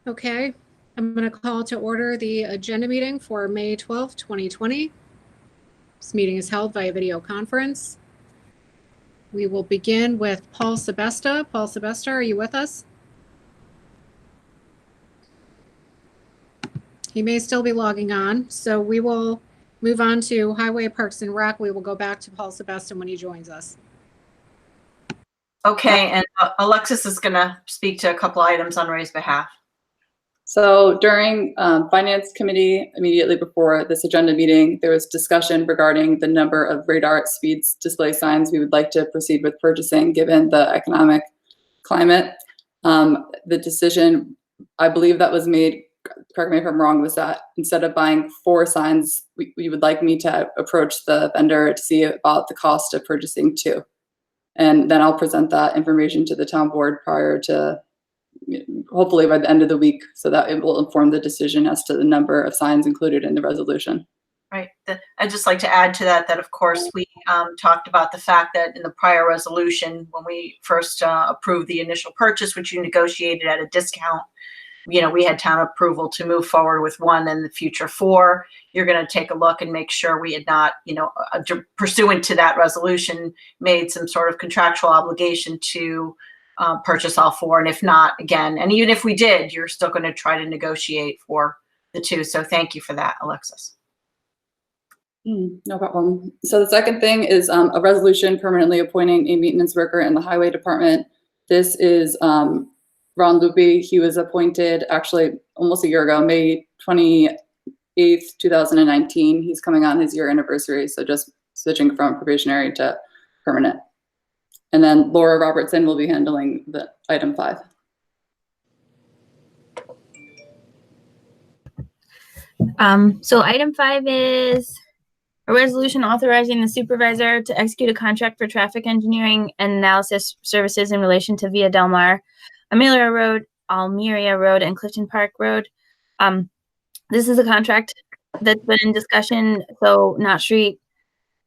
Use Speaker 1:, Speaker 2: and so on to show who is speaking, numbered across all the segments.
Speaker 1: Okay, I'm going to call to order the agenda meeting for May 12th, 2020. This meeting is held via video conference. We will begin with Paul Sebesta. Paul Sebesta, are you with us? He may still be logging on, so we will move on to Highway, Parks, and Rec. We will go back to Paul Sebesta when he joins us.
Speaker 2: Okay, and Alexis is going to speak to a couple items on Ray's behalf.
Speaker 3: So during Finance Committee, immediately before this agenda meeting, there was discussion regarding the number of radar at speeds display signs we would like to proceed with purchasing given the economic climate. The decision, I believe that was made, correct me if I'm wrong, was that instead of buying 4 signs, we would like me to approach the vendor to see about the cost of purchasing 2. And then I'll present that information to the town board prior to, hopefully by the end of the week, so that it will inform the decision as to the number of signs included in the resolution.
Speaker 2: Right. I'd just like to add to that of course we talked about the fact that in the prior resolution, when we first approved the initial purchase, which you negotiated at a discount, we had town approval to move forward with 1 and the future 4. You're going to take a look and make sure we had not, pursuant to that resolution, made some sort of contractual obligation to purchase all 4. And if not, again, and even if we did, you're still going to try to negotiate for the 2. So thank you for that, Alexis.
Speaker 3: No problem. So the second thing is a resolution permanently appointing a maintenance worker in the highway department. This is Ron Lupi. He was appointed actually almost a year ago, May 28th, 2019. He's coming on his year anniversary. So just switching from probationary to permanent. And then Laura Robertson will be handling the item 5.
Speaker 4: So item 5 is a resolution authorizing the supervisor to execute a contract for traffic engineering and analysis services in relation to Via Del Mar, Almeria Road, and Clifton Park Road. This is a contract that's been in discussion. So Knott Street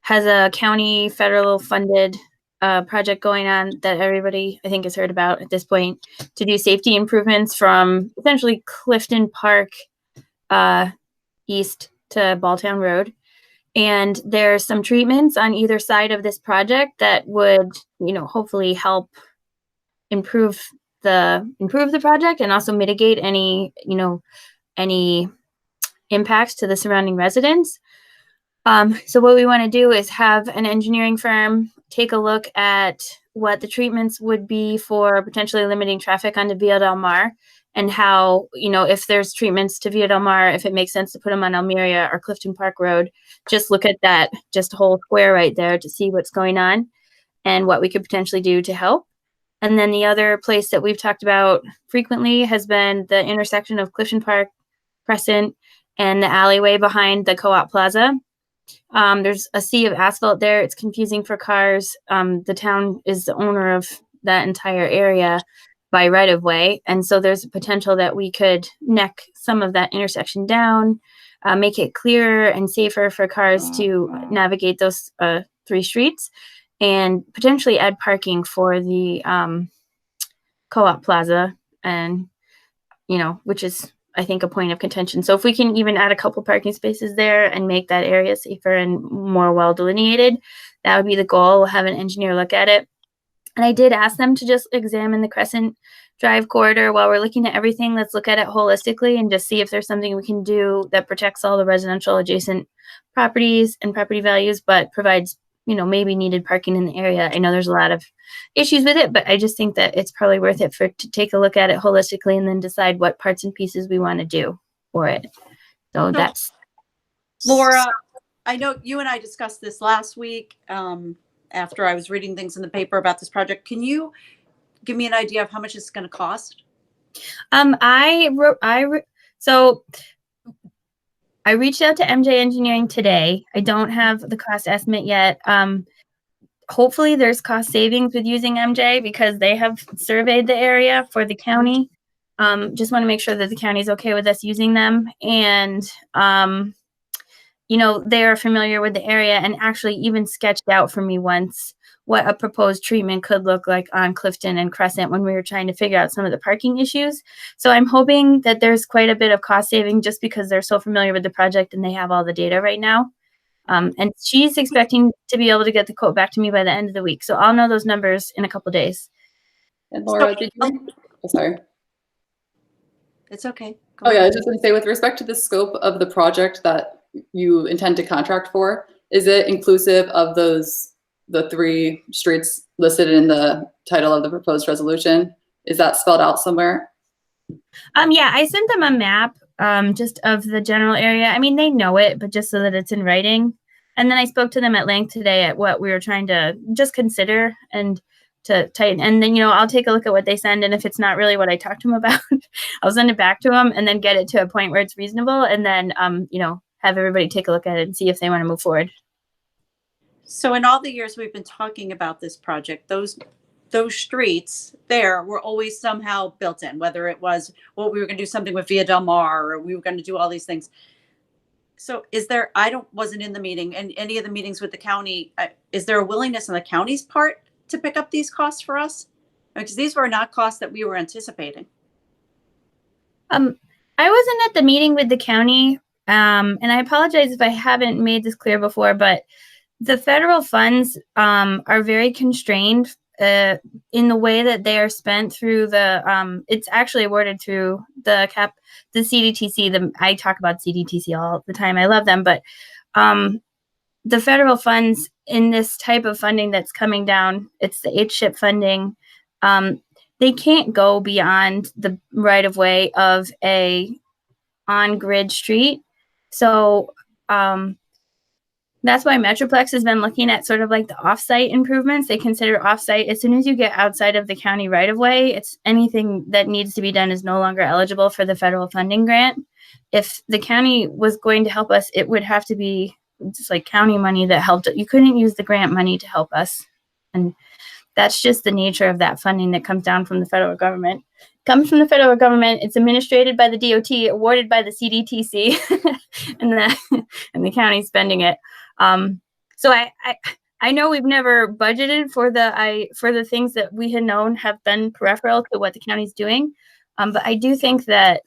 Speaker 4: has a county federal funded project going on that everybody I think has heard about at this point to do safety improvements from essentially Clifton Park east to Balltown Road. And there's some treatments on either side of this project that would, hopefully help improve the project and also mitigate any impacts to the surrounding residents. So what we want to do is have an engineering firm take a look at what the treatments would be for potentially limiting traffic onto Via Del Mar and how, if there's treatments to Via Del Mar, if it makes sense to put them on Almeria or Clifton Park Road, just look at that just whole square right there to see what's going on and what we could potentially do to help. And then the other place that we've talked about frequently has been the intersection of Clifton Park Crescent and the alleyway behind the Co-op Plaza. There's a sea of asphalt there. It's confusing for cars. The town is the owner of that entire area by right of way. And so there's a potential that we could neck some of that intersection down, make it clearer and safer for cars to navigate those 3 streets, and potentially add parking for the Co-op Plaza, and which is I think a point of contention. So if we can even add a couple parking spaces there and make that area safer and more well delineated, that would be the goal. We'll have an engineer look at it. And I did ask them to just examine the Crescent Drive corridor while we're looking at everything. Let's look at it holistically and just see if there's something we can do that protects all the residential adjacent properties and property values, but provides maybe needed parking in the area. I know there's a lot of issues with it, but I just think that it's probably worth it to take a look at it holistically and then decide what parts and pieces we want to do for it. So that's
Speaker 5: Laura. I know you and I discussed this last week after I was reading things in the paper about this project. Can you give me an idea of how much it's going to cost? I reached out to MJ Engineering today. I don't have the cost estimate yet. Hopefully there's cost savings with using MJ because they have surveyed the area for the county. Just want to make sure that the county is okay with us using them. And, they are familiar with the area and actually even sketched out for me once what a proposed treatment could look like on Clifton and Crescent when we were trying to figure out some of the parking issues. So I'm hoping that there's quite a bit of cost saving just because they're so familiar with the project and they have all the data right now. And she's expecting to be able to get the quote back to me by the end of the week. So I'll know those numbers in a couple days.
Speaker 3: And Laura, did you? Oh, sorry.
Speaker 2: It's okay. Go
Speaker 3: Oh yeah, I
Speaker 2: ahead.
Speaker 3: was just going to say, with respect to the scope of the project that you intend to contract for, is it inclusive of the 3 streets listed in the title of the proposed resolution? Is that spelled out somewhere?
Speaker 5: Yeah, I sent them a map just of the general area. I mean, they know it, but just so that it's in writing. And then I spoke to them at length today at what we were trying to just consider and to tighten. And then, I'll take a look at what they send. And if it's not really what I talked to them about, I'll send it back to them and then get it to a point where it's reasonable. And then, have everybody take a look at it and see if they want to move forward.
Speaker 6: So in all the years we've been talking about this project, those streets there were always somehow built in, whether it was, well, we were going to do something with Via Del Mar, or we were going to do all these things. So wasn't in the meeting and any of the meetings with the county. Is there a willingness on the county's part to pick up these costs for us? Because these were not costs that we were anticipating.
Speaker 5: I wasn't at the meeting with the county, and I apologize if I haven't made this clear before, but the federal funds are very constrained in the way that they are spent through the. It's actually awarded through the CDTC. I talk about CDTC all the time. I love them, but the federal funds in this type of funding that's coming down, it's the HSHIP funding. They can't go beyond the right of way of a on-grid street. So that's why Metroplex has been looking at sort of like the offsite improvements. They consider offsite as soon as you get outside of the county right of way. It's anything that needs to be done is no longer eligible for the federal funding grant. If the county was going to help us, it would have to be just like county money that helped. You couldn't use the grant money to help us. And that's just the nature of that funding that comes down from the federal government. It comes from the federal government. It's administrated by the DOT, awarded by the CDTC, and the county spending it. So I know we've never budgeted for the things that we had known have been peripheral to what the county's doing. But I do think that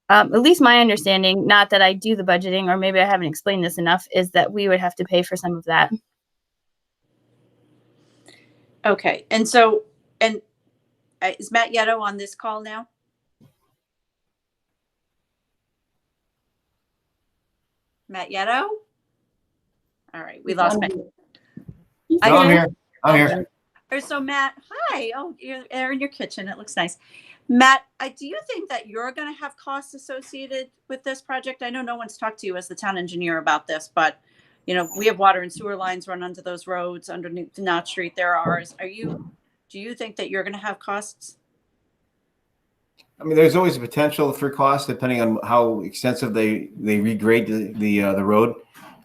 Speaker 5: at least my understanding, not that I do the budgeting, or maybe I haven't explained this enough, is that we would have to pay for some of that.
Speaker 6: Okay. And so, is Matt Yetto on this call now? Matt Yetto? All right. We lost Matt.
Speaker 7: I'm here. I'm here.
Speaker 6: So Matt, hi. Oh, you're there in your kitchen. It looks nice. Matt, do you think that you're going to have costs associated with this project? I know no one's talked to you as the town engineer about this, but we have water and sewer lines run under those roads underneath Knott Street. There are ours. Do you think that you're going to have costs?
Speaker 7: I mean, there's always a potential for costs depending on how extensive they regrade the road.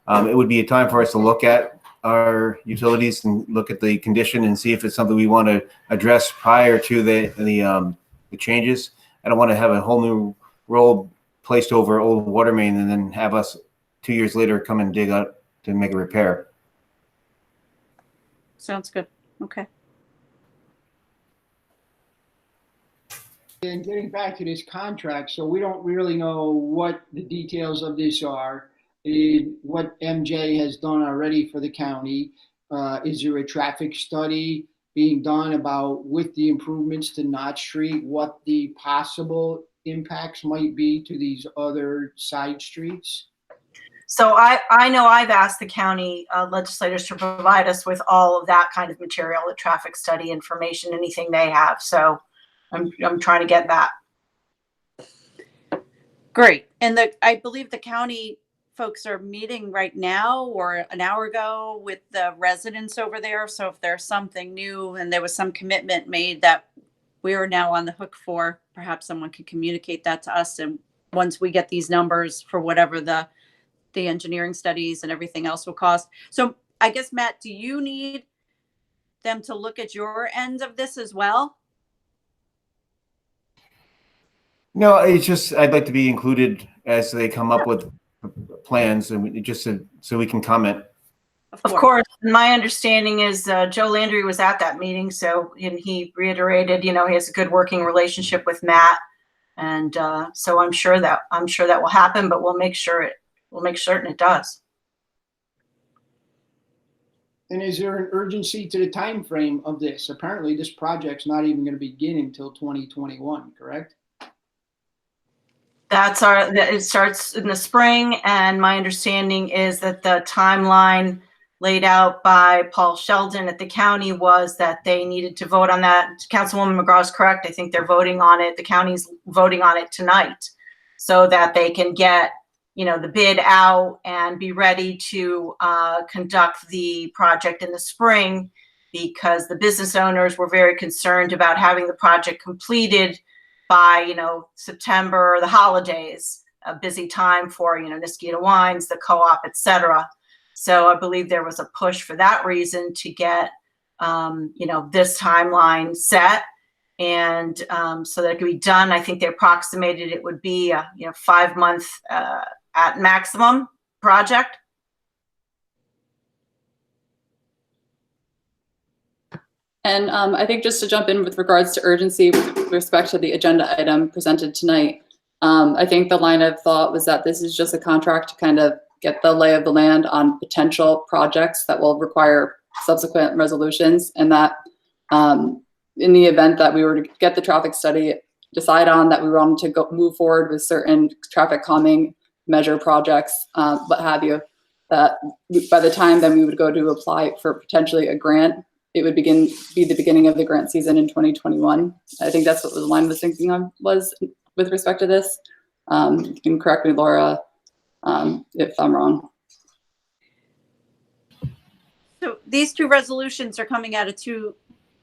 Speaker 7: It would be a time for us to look at our utilities and look at the condition and see if it's something we want to address prior to the changes. I don't want to have a whole new road placed over old water main and then have us 2 years later come and dig out to make a repair.
Speaker 6: Sounds good. Okay.
Speaker 8: And getting back to this contract, so we don't really know what the details of this are, what MJ has done already for the county. Is there a traffic study being done about, with the improvements to Knott Street, what the possible impacts might be to these other side streets?
Speaker 2: So I know I've asked the county legislators to provide us with all of that kind of material, the traffic study information, anything they have. So I'm trying to get that.
Speaker 6: Great. And I believe the county folks are meeting right now or an hour ago with the residents over there. So if there's something new and there was some commitment made that we are now on the hook for, perhaps someone can communicate that to us. And once we get these numbers for whatever the engineering studies and everything else will cost. So I guess, Matt, do you need them to look at your end of this as well?
Speaker 7: No, it's just I'd like to be included as they come up with plans, and just so we can comment.
Speaker 2: Of course, my understanding is Joe Landry was at that meeting, and he reiterated, he has a good working relationship with Matt, and so I'm sure that will happen, but we'll make certain it does.
Speaker 8: And is there an urgency to the time frame of this? Apparently, this project's not even going to begin until 2021, correct?
Speaker 2: It starts in the spring, and my understanding is that the timeline laid out by Paul Sheldon at the county was that they needed to vote on that. Councilwoman McGraw is correct. I think they're voting on it. The county's voting on it tonight so that they can get, the bid out and be ready to conduct the project in the spring, because the business owners were very concerned about having the project completed by, September, the holidays, a busy time for, Niskayuna wines, the co-op, etc. So I believe there was a push for that reason to get, this timeline set, and so that it could be done. I think they approximated it would be a 5-month at maximum project.
Speaker 3: And I think just to jump in with regards to urgency with respect to the agenda item presented tonight, I think the line of thought was that this is just a contract to kind of get the lay of the land on potential projects that will require subsequent resolutions, and that in the event that we were to get the traffic study, decide on that we wanted to move forward with certain traffic calming measure projects, what have you, that by the time then we would go to apply for potentially a grant, it would be the beginning of the grant season in 2021. I think that's what the line was thinking of was with respect to this. You can correct me, Laura, if I'm wrong.
Speaker 6: So these two resolutions are coming out of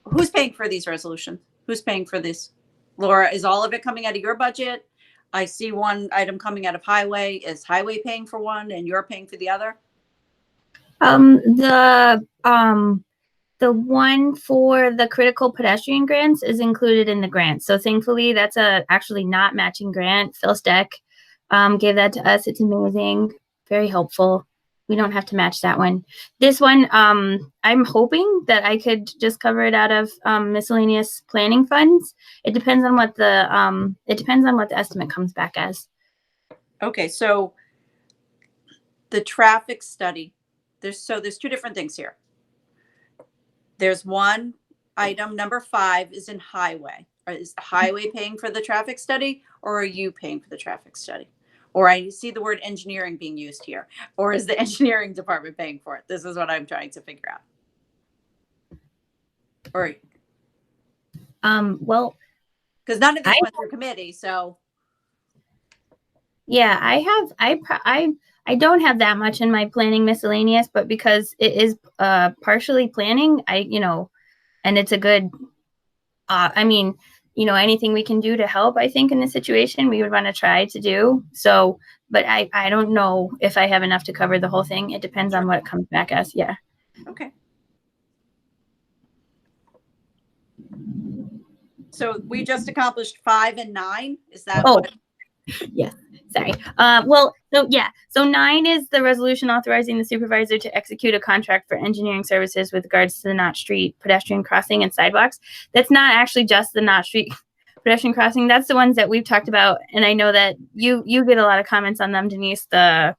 Speaker 6: who's paying for these resolutions? Who's paying for this? Laura, is all of it coming out of your budget? I see one item coming out of highway. Is highway paying for one and you're paying for the other?
Speaker 5: The one for the critical pedestrian grants is included in the grant. So thankfully that's actually not matching grant. Phil Steck gave that to us. It's amazing, very helpful. We don't have to match that one. This one, I'm hoping that I could just cover it out of miscellaneous planning funds. It depends on what the estimate comes back as.
Speaker 6: Okay, so the traffic study, there's two different things here. There's one item, number 5 is in highway. Is the highway paying for the traffic study, or are you paying for the traffic study? Or I see the word engineering being used here. Or is the engineering department paying for it? This is what I'm trying to figure out. Or
Speaker 5: well,
Speaker 6: because none of these went through committee, so
Speaker 5: yeah, I don't have that much in my planning miscellaneous, but because it is partially planning, and it's a good anything we can do to help, I think, in this situation, we would want to try to do. So, but I don't know if I have enough to cover the whole thing. It depends on what it comes back as. Yeah.
Speaker 6: Okay. So we just accomplished 5 and 9. Is that?
Speaker 5: Oh, yes. Sorry. So 9 is the resolution authorizing the supervisor to execute a contract for engineering services with regards to the Knott Street pedestrian crossing and sidewalks. That's not actually just the Knott Street pedestrian crossing. That's the ones that we've talked about. And I know that you get a lot of comments on them, Denise, the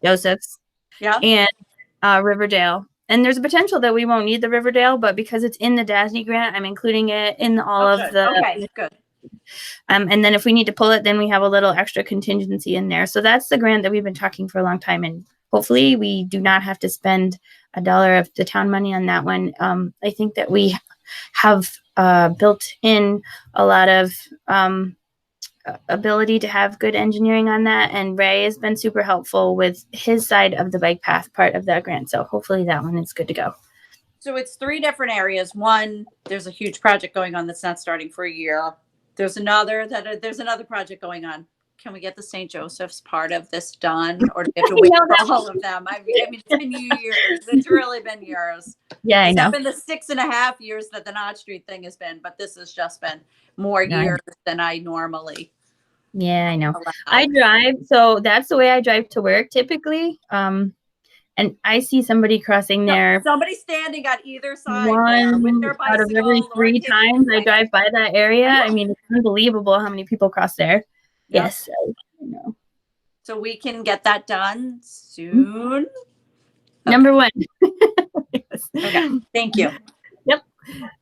Speaker 5: Joseph's, and Riverdale. And there's a potential that we won't need the Riverdale, but because it's in the DASNY grant, I'm including it in all of the.
Speaker 6: Okay, good.
Speaker 5: And then if we need to pull it, then we have a little extra contingency in there. So that's the grant that we've been talking for a long time. And hopefully we do not have to spend $1 of the town money on that one. I think that we have built in a lot of ability to have good engineering on that. And Ray has been super helpful with his side of the bike path part of that grant. So hopefully that one is good to go.
Speaker 6: So it's 3 different areas. One, there's a huge project going on that's not starting for a year. There's another project going on. Can we get the St. Joseph's part of this done, or do we have to wait for all of them? I mean, it's been years. It's really been years.
Speaker 5: Yeah, I know.
Speaker 6: It's been the 6.5 years that the Knott Street thing has been, but this has just been more years than I normally.
Speaker 5: Yeah, I know. I drive, so that's the way I drive to work typically. And I see somebody crossing there
Speaker 6: Somebody standing on either side there with
Speaker 5: one
Speaker 6: their
Speaker 5: out of
Speaker 6: bicycle
Speaker 5: every
Speaker 6: or
Speaker 5: 3
Speaker 6: taking
Speaker 5: times I
Speaker 6: a bike.
Speaker 5: drive by that area. I mean, it's unbelievable how many people cross there.
Speaker 6: Yep.
Speaker 5: Yes. I know.
Speaker 6: So we can get that done soon.
Speaker 5: Number 1. Yes.
Speaker 6: Okay, thank you.
Speaker 5: Yep.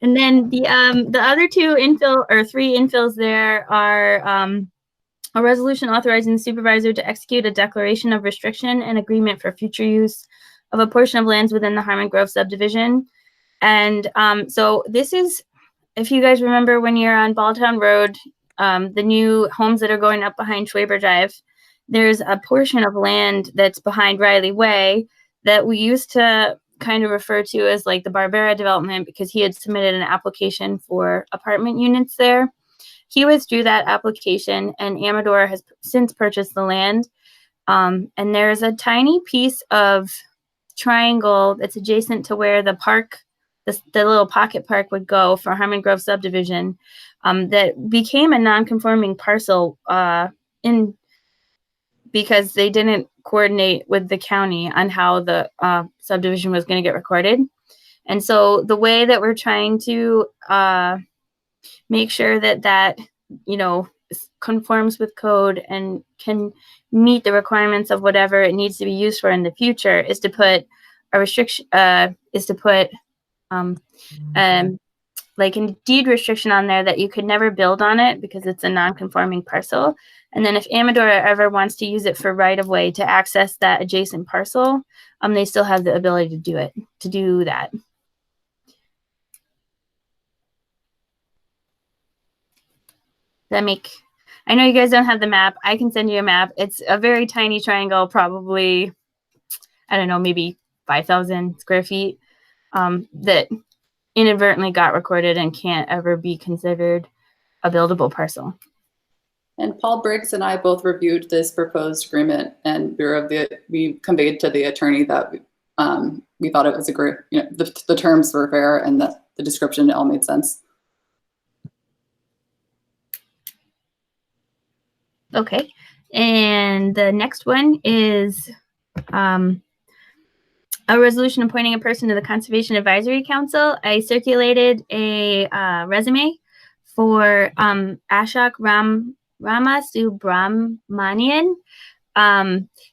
Speaker 5: And then the other 2 infill or 3 infills there are a resolution authorizing the supervisor to execute a declaration of restriction and agreement for future use of a portion of lands within the Harmon Grove subdivision. And so this is, if you guys remember when you're on Balltown Road, the new homes that are going up behind Schwaber Drive, there's a portion of land that's behind Riley Way that we used to kind of refer to as like the Barbera development because he had submitted an application for apartment units there. He withdrew that application and Amador has since purchased the land. And there's a tiny piece of triangle that's adjacent to where the park, the little pocket park would go for Harmon Grove subdivision, that became a non-conforming parcel because they didn't coordinate with the county on how the subdivision was going to get recorded. And so the way that we're trying to make sure that conforms with code and can meet the requirements of whatever it needs to be used for in the future is to put a restriction, like a deed restriction on there that you could never build on it because it's a non-conforming parcel. And then if Amador ever wants to use it for right of way to access that adjacent parcel, they still have the ability to do that. I know you guys don't have the map. I can send you a map. It's a very tiny triangle, probably, I don't know, maybe 5,000 square feet, that inadvertently got recorded and can't ever be considered a buildable parcel.
Speaker 3: And Paul Briggs and I both reviewed this proposed agreement, and we conveyed to the attorney that we thought it was a great, the terms were fair and that the description all made sense.
Speaker 5: Okay, and the next one is a resolution appointing a person to the Conservation Advisory Council. I circulated a resume for Ashok Ramasubramanian.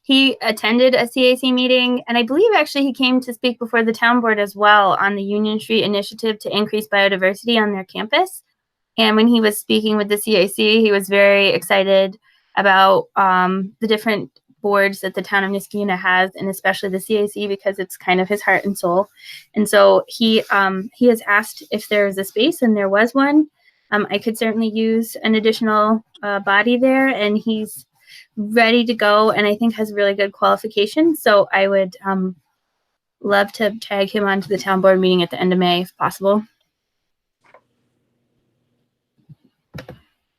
Speaker 5: He attended a CAC meeting, and I believe actually he came to speak before the town board as well on the Union Street initiative to increase biodiversity on their campus. And when he was speaking with the CAC, he was very excited about the different boards that the town of Niskayuna has, and especially the CAC because it's kind of his heart and soul. And so he has asked if there was a space, and there was one. I could certainly use an additional body there, and he's ready to go, and I think has really good qualifications. So I would love to tag him onto the town board meeting at the end of May if possible.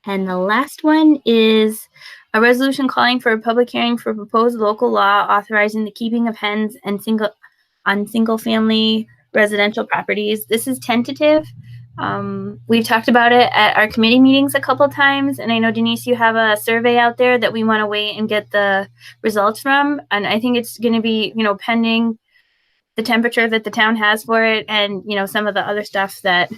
Speaker 5: And the last one is a resolution calling for a public hearing for proposed local law authorizing the keeping of hens and single-family residential properties. This is tentative. We've talked about it at our committee meetings a couple times, and I know, Denise, you have a survey out there that we want to wait and get the results from, and I think it's going to be, pending the temperature that the town has for it and, some of the other stuff that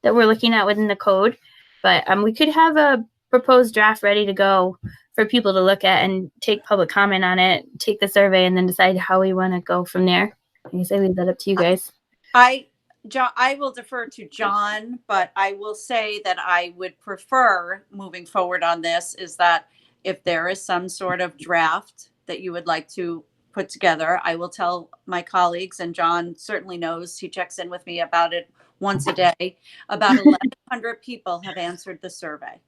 Speaker 5: we're looking at within the code. But we could have a proposed draft ready to go for people to look at and take public comment on it, take the survey, and then decide how we want to go from there. I guess I leave that up to you guys.
Speaker 6: I will defer to John, but I will say that I would prefer moving forward on this is that if there is some sort of draft that you would like to put together, I will tell my colleagues, and John certainly knows, he checks in with me about it once a day. About 1,100 people have answered the survey.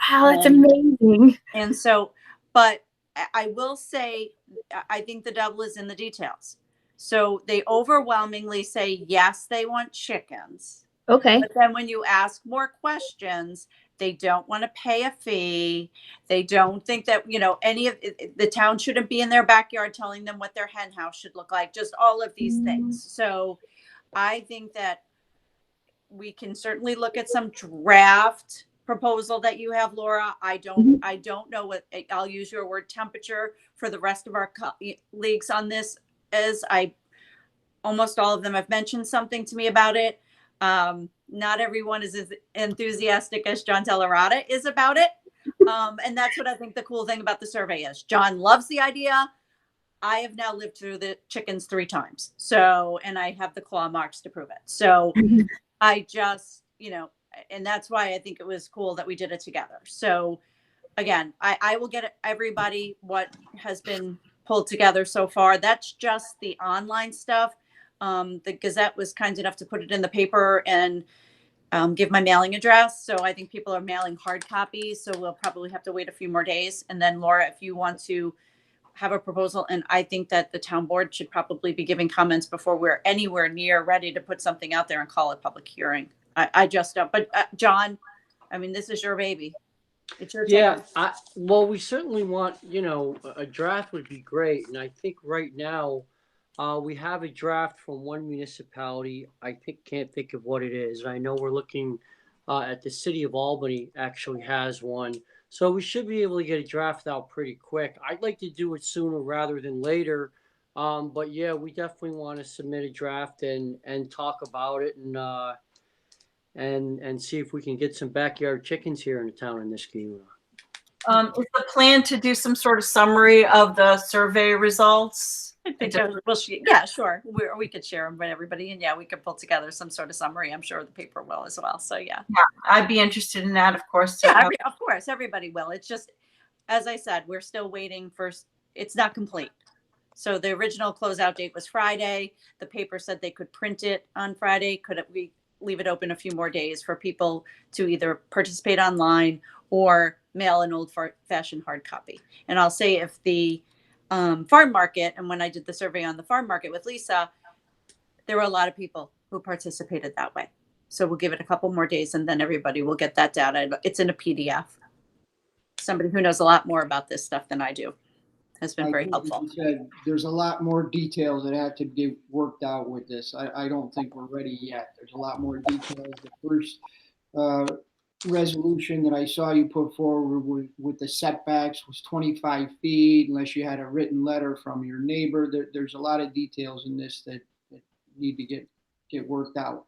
Speaker 5: Wow, that's amazing.
Speaker 6: And so, but I will say, I think the devil is in the details. So they overwhelmingly say, yes, they want chickens.
Speaker 5: Okay.
Speaker 6: But then when you ask more questions, they don't want to pay a fee. They don't think that, any of the town shouldn't be in their backyard telling them what their hen house should look like, just all of these things. So I think that we can certainly look at some draft proposal that you have, Laura. I don't know what, I'll use your word temperature for the rest of our colleagues on this. is. Almost all of them have mentioned something to me about it. Not everyone is as enthusiastic as John Tellerata is about it. And that's what I think the cool thing about the survey is. John loves the idea. I have now lived through the chickens 3 times. So, and I have the claw marks to prove it. So I just, and that's why I think it was cool that we did it together. So again, I will get everybody what has been pulled together so far. That's just the online stuff. The Gazette was kind enough to put it in the paper and give my mailing address. So I think people are mailing hard copies. So we'll probably have to wait a few more days. And then Laura, if you want to have a proposal, and I think that the town board should probably be giving comments before we're anywhere near ready to put something out there and call it public hearing. I just don't. But John, I mean, this is your baby. It's your
Speaker 9: Yeah,
Speaker 6: chicken.
Speaker 9: well, we certainly want, a draft would be great. And I think right now we have a draft from one municipality. Can't think of what it is. I know we're looking at the city of Albany actually has one. So we should be able to get a draft out pretty quick. I'd like to do it sooner rather than later. But yeah, we definitely want to submit a draft and talk about it and see if we can get some backyard chickens here in the town of Niskayuna.
Speaker 2: Is the plan to do some sort of summary of the survey results?
Speaker 6: I think yeah, sure. We could share them with everybody, and yeah, we could pull together some sort of summary. I'm sure the paper will as well. So yeah,
Speaker 2: I'd be interested in that, of course.
Speaker 6: yeah, of course, everybody will. It's just, as I said, we're still waiting for. It's not complete. So the original closeout date was Friday. The paper said they could print it on Friday. Could we leave it open a few more days for people to either participate online or mail an old-fashioned hard copy? And I'll say if the farm market, and when I did the survey on the farm market with Lisa, there were a lot of people who participated that way. So we'll give it a couple more days and then everybody will get that data. It's in a PDF. Somebody who knows a lot more about this stuff than I do has been very helpful.
Speaker 8: Said, there's a lot more details that have to get worked out with this. I don't think we're ready yet. There's a lot more details. The first resolution that I saw you put forward with the setbacks was 25 feet, unless you had a written letter from your neighbor. There's a lot of details in this that need to get worked out.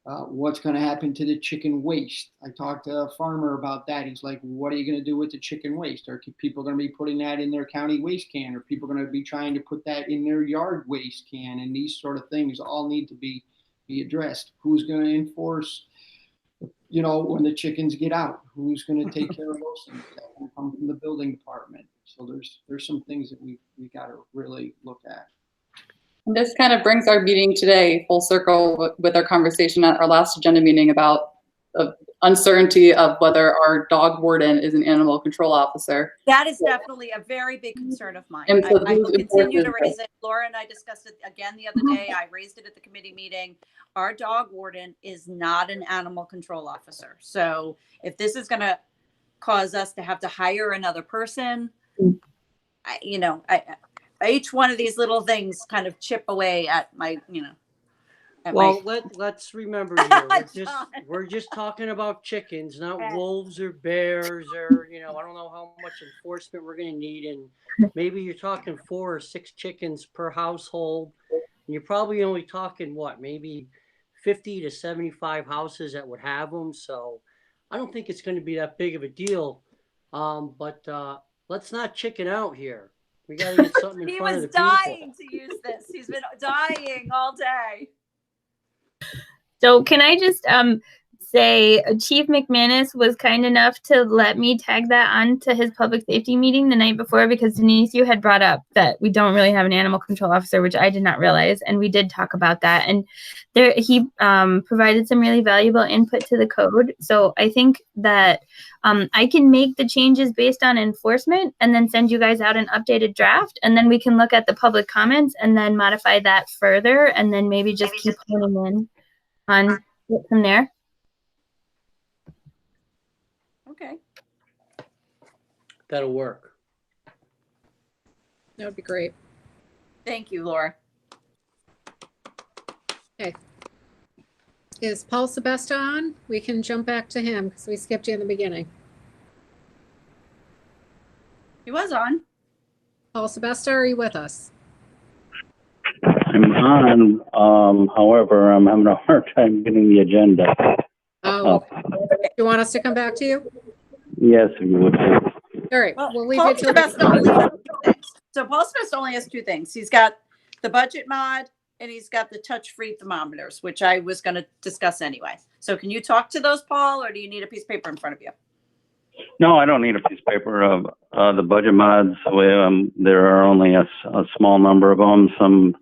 Speaker 8: What's going to happen to the chicken waste? I talked to a farmer about that. He's like, what are you going to do with the chicken waste? Are people going to be putting that in their county waste can? Are people going to be trying to put that in their yard waste can? And these sort of things all need to be addressed. Who's going to enforce, when the chickens get out? Who's going to take care of those things? That will come from the building department. So there's some things that we got to really look at.
Speaker 3: And this kind of brings our meeting today full circle with our conversation at our last agenda meeting about the uncertainty of whether our dog warden is an animal control officer.
Speaker 6: That is definitely a very big concern of mine.
Speaker 3: And so
Speaker 6: I will continue to raise it. Laura and I discussed it again the other day. I raised it at the committee meeting. Our dog warden is not an animal control officer. So if this is going to cause us to have to hire another person, each one of these little things kind of chip away at my,
Speaker 9: let's remember here, we're just talking about chickens, not wolves or bears or, I don't know how much enforcement we're going to need. And maybe you're talking 4 or 6 chickens per household. And you're probably only talking maybe 50 to 75 houses that would have them. So I don't think it's going to be that big of a deal. But let's not chicken out here. We got to get something in front of the people.
Speaker 6: He was dying to use this. He's been dying all day.
Speaker 5: So can I just say Chief McManus was kind enough to let me tag that on to his public safety meeting the night before, because Denise, you had brought up that we don't really have an animal control officer, which I did not realize. And we did talk about that. And he provided some really valuable input to the code. So I think that I can make the changes based on enforcement and then send you guys out an updated draft. And then we can look at the public comments and then modify that further. And then maybe just keep honing in on it from there.
Speaker 6: Okay.
Speaker 9: That'll work.
Speaker 1: That would be great.
Speaker 6: Thank you, Laura.
Speaker 1: Okay. Is Paul Sebesta on? We can jump back to him because we skipped you in the beginning.
Speaker 6: He was on.
Speaker 1: Paul Sebesta, are you with us?
Speaker 10: I'm on, however, I'm having a hard time getting the agenda.
Speaker 1: Oh, you want us to come back to you?
Speaker 10: Yes, if you would.
Speaker 1: All right,
Speaker 6: Well,
Speaker 1: we'll leave
Speaker 6: Paul
Speaker 1: it till.
Speaker 6: Sebest only has two things. So Paul Sebest only has two things. He's got the budget mod and he's got the touch-free thermometers, which I was going to discuss anyway. So can you talk to those, Paul, or do you need a piece of paper in front of you?
Speaker 10: No, I don't need a piece of paper. The budget mods, there are only a small number of them. Some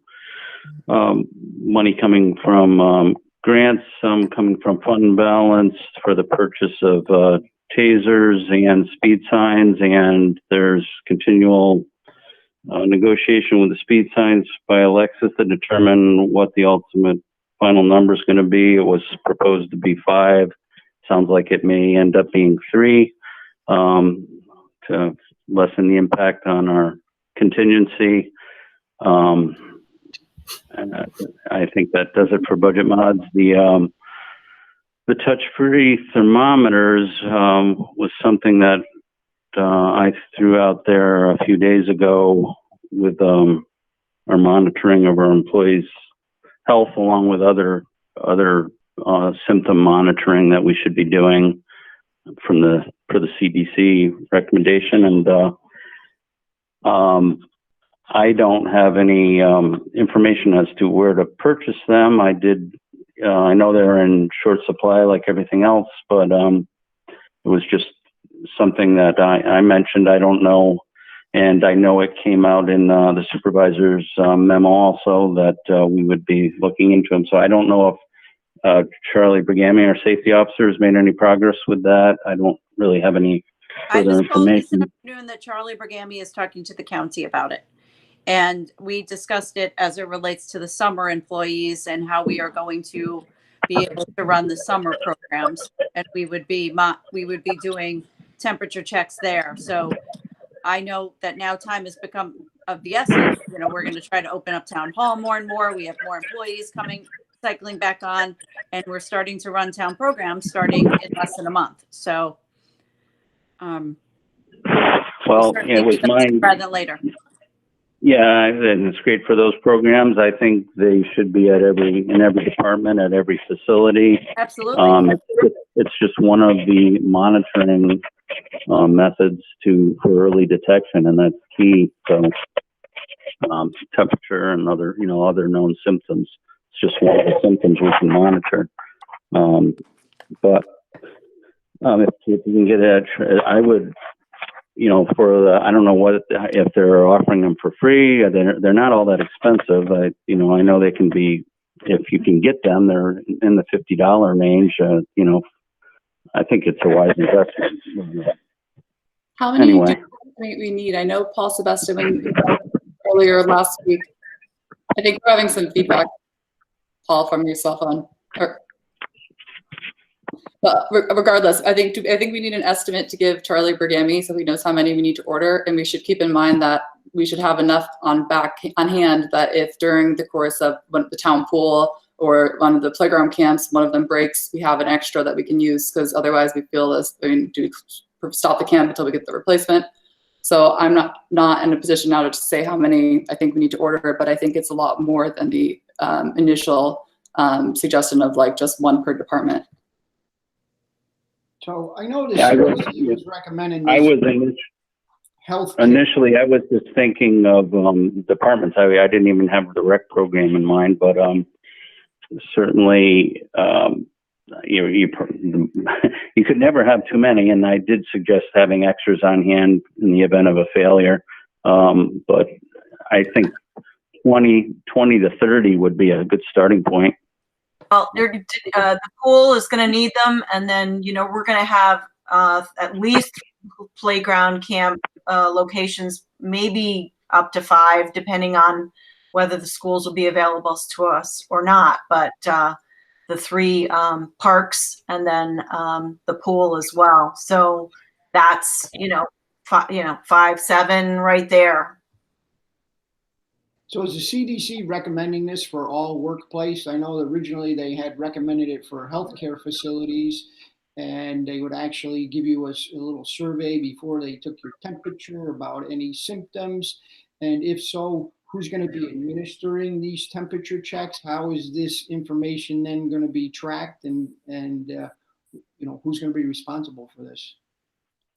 Speaker 10: money coming from grants, some coming from fund balance for the purchase of tasers and speed signs, and there's continual negotiation with the speed signs by Alexis to determine what the ultimate final number is going to be. It was proposed to be 5. Sounds like it may end up being 3 to lessen the impact on our contingency. And I think that does it for budget mods. The touch-free thermometers was something that I threw out there a few days ago with our monitoring of our employees' health, along with other symptom monitoring that we should be doing for the CDC recommendation. And I don't have any information as to where to purchase them. I know they're in short supply like everything else, but it was just something that I mentioned. I don't know. And I know it came out in the supervisor's memo also that we would be looking into them. So I don't know if Charlie Brigami, our safety officer, has made any progress with that. I don't really have any further information.
Speaker 6: I was told this afternoon that Charlie Brigami is talking to the county about it. And we discussed it as it relates to the summer employees and how we are going to be able to run the summer programs. And we would be doing temperature checks there. So I know that now time has become of the essence. You know, we're going to try to open up town hall more and more. We have more employees cycling back on, and we're starting to run town programs starting in less than a month. So,
Speaker 10: well, it was mine
Speaker 6: rather than later.
Speaker 10: Yeah, and it's great for those programs. I think they should be in every department, at every facility.
Speaker 6: Absolutely.
Speaker 10: It's just one of the monitoring methods for early detection, and that's key. So, temperature and other known symptoms. It's just one of the symptoms we can monitor. But if you can get it, I would. I don't know if they're offering them for free. They're not all that expensive. I know they can be, if you can get them, they're in the $50 range. I think it's a wise investment.
Speaker 3: How many
Speaker 10: Anyway.
Speaker 3: do we need? I know Paul Sebastian earlier last week. I think we're having some feedback, Paul, from your cell phone. But regardless, I think we need an estimate to give Charlie Brigami so he knows how many we need to order, and we should keep in mind that we should have enough on hand that if during the course of the town pool or one of the playground camps, one of them breaks, we have an extra that we can use, because otherwise we feel do we stop the camp until we get the replacement. So I'm not in a position now to say how many I think we need to order, but I think it's a lot more than the initial suggestion of like just one per department.
Speaker 8: So I noticed he was recommending
Speaker 10: I was initially I was just thinking of departments. I didn't even have the rec program in mind, but certainly you could never have too many, and I did suggest having extras on hand in the event of a failure. But I think 20 to 30 would be a good starting point.
Speaker 2: Well, the pool is going to need them, and then we're going to have at least playground camp locations, maybe up to 5, depending on whether the schools will be available to us or not. But the 3 parks and then the pool as well. So that's 5, 7 right there.
Speaker 8: So is the CDC recommending this for all workplace? I know originally they had recommended it for healthcare facilities, and they would actually give you a little survey before they took your temperature about any symptoms. And if so, who's going to be administering these temperature checks? How is this information then going to be tracked, and who's going to be responsible for this?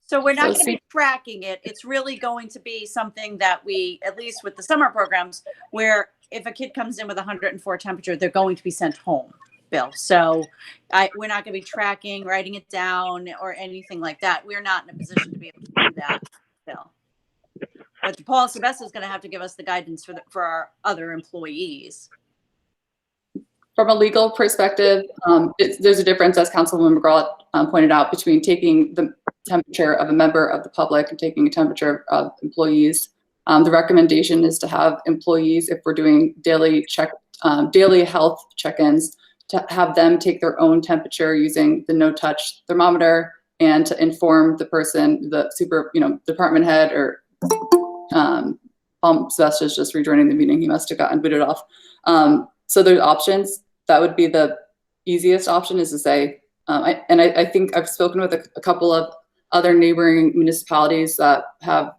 Speaker 6: So we're not
Speaker 3: So
Speaker 6: going to be tracking it. It's really going to be something that we, at least with the summer programs, where if a kid comes in with 104 temperature, they're going to be sent home, Bill. So we're not going to be tracking, writing it down, or anything like that. We're not in a position to be able to do that, Bill. But Paul Sebesta is going to have to give us the guidance for our other employees.
Speaker 3: From a legal perspective, there's a difference, as Councilwoman McGraw pointed out, between taking the temperature of a member of the public and taking a temperature of employees. The recommendation is to have employees, if we're doing daily health check-ins, to have them take their own temperature using the no-touch thermometer, and to inform the person, the department head, or Sebesta is just rejoining the meeting. He must have gotten booted off. So there's options. That would be the easiest option, is to say, I think I've spoken with a couple of other neighboring municipalities that have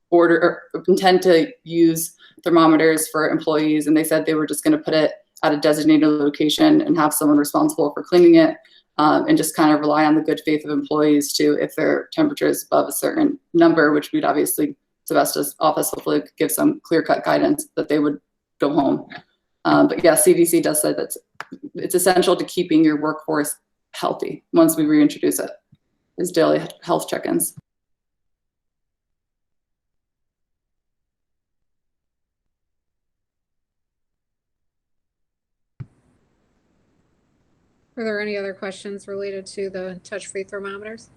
Speaker 3: ordered or intend to use thermometers for employees, and they said they were just going to put it at a designated location and have someone responsible for cleaning it, and just kind of rely on the good faith of employees to, if their temperature is above a certain number, which we'd obviously, Sebesta's office hopefully could give some clear-cut guidance, that they would go home. But yeah, CDC does say that it's essential to keeping your workforce healthy once we reintroduce it, is daily health check-ins.
Speaker 1: Are there any other questions related to the touch-free thermometers?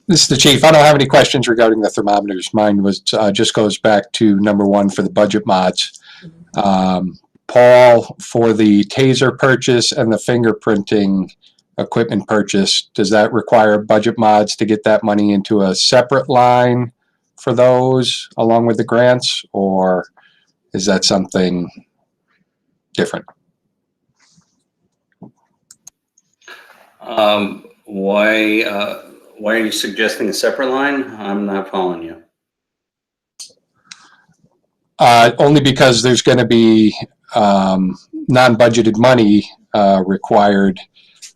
Speaker 11: This is the chief. I don't have any questions regarding the thermometers. Mine was just goes back to number one for the budget mods. Paul, for the Taser purchase and the fingerprinting equipment purchase, does that require budget mods to get that money into a separate line for those along with the grants, or is that something different?
Speaker 10: Why are you suggesting a separate line? I'm not following you.
Speaker 11: Only because there's going to be non-budgeted money required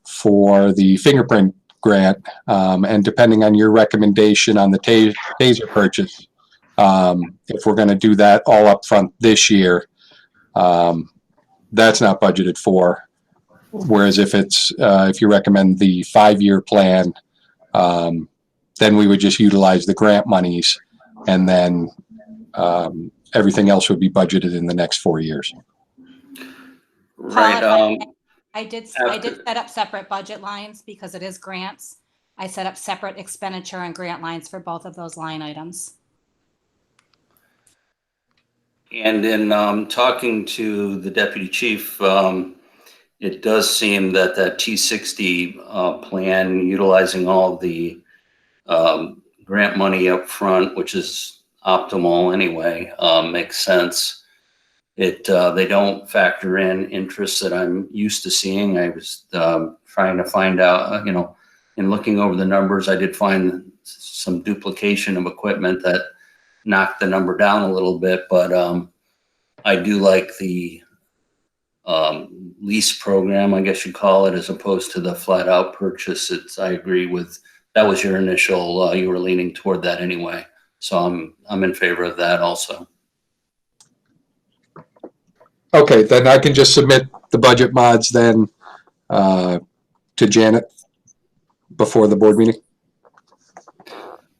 Speaker 11: for the fingerprint grant, and depending on your recommendation on the Taser purchase, if we're going to do that all up front this year, that's not budgeted for. Whereas if you recommend the 5-year plan, then we would just utilize the grant monies, and then everything else would be budgeted in the next 4 years.
Speaker 10: Right.
Speaker 12: Paul, I did set up separate budget lines because it is grants. I set up separate expenditure and grant lines for both of those line items.
Speaker 10: And in talking to the deputy chief, it does seem that T60 plan, utilizing all the grant money up front, which is optimal anyway, makes sense. They don't factor in interest that I'm used to seeing. I was trying to find out, in looking over the numbers, I did find some duplication of equipment that knocked the number down a little bit, but I do like the lease program, I guess you call it, as opposed to the flat out purchase. I agree with, that was your initial, you were leaning toward that anyway. So I'm in favor of that also.
Speaker 11: Okay, then I can just submit the budget mods then to Janet before the board meeting.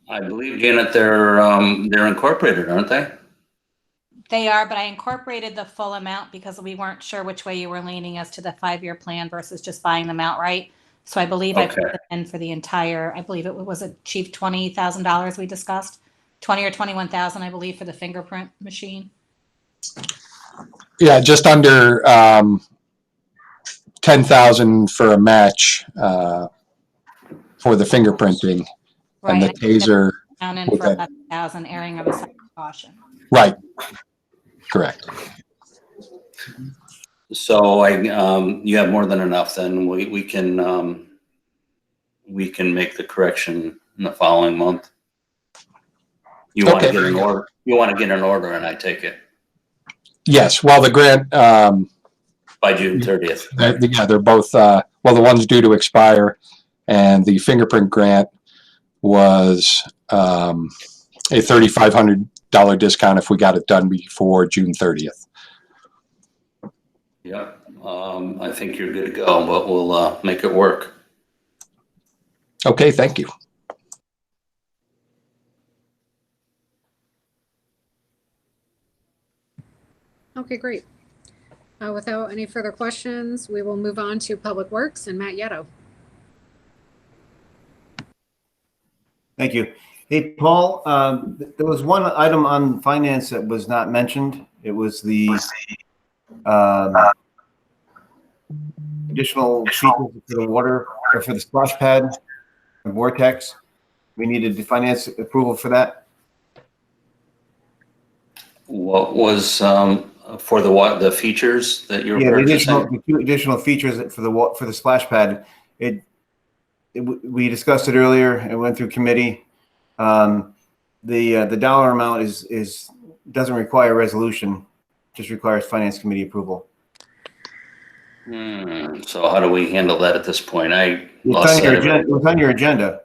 Speaker 10: I believe, Janet, they're incorporated, aren't they?
Speaker 12: They are, but I incorporated the full amount because we weren't sure which way you were leaning as to the 5-year plan versus just buying them outright. So I believe I put them in for the entire, I believe it was a cheap $20,000 we discussed, 20 or 21,000, I believe, for the fingerprint machine.
Speaker 11: Yeah, just under 10,000 for a match for the fingerprinting, and the Taser
Speaker 12: Down in for 11,000, airing of a second caution.
Speaker 11: Right. Correct.
Speaker 10: So you have more than enough. Then we can make the correction in the following month.
Speaker 13: You want to
Speaker 11: Okay.
Speaker 13: get an order, you want to get an order, and I take it
Speaker 11: Yes, well, the grant,
Speaker 13: by June 30th.
Speaker 11: yeah, they're both, well, the one's due to expire, and the fingerprint grant was a $3,500 discount if we got it done before June 30th.
Speaker 13: Yep. I think you're good to go, but we'll make it work.
Speaker 11: Okay, thank you.
Speaker 1: Okay, great. Without any further questions, we will move on to Public Works and Matt Yetto.
Speaker 7: Thank you. Hey, Paul, there was one item on finance that was not mentioned. It was the additional features for the water, or for the splash pad and vortex. We needed the finance approval for that.
Speaker 13: What was for the features that you're purchasing?
Speaker 7: The two additional features for the splash pad. We discussed it earlier. It went through committee. The dollar amount doesn't require resolution, just requires finance committee approval.
Speaker 13: So how do we handle that at this point?
Speaker 7: It was on your agenda.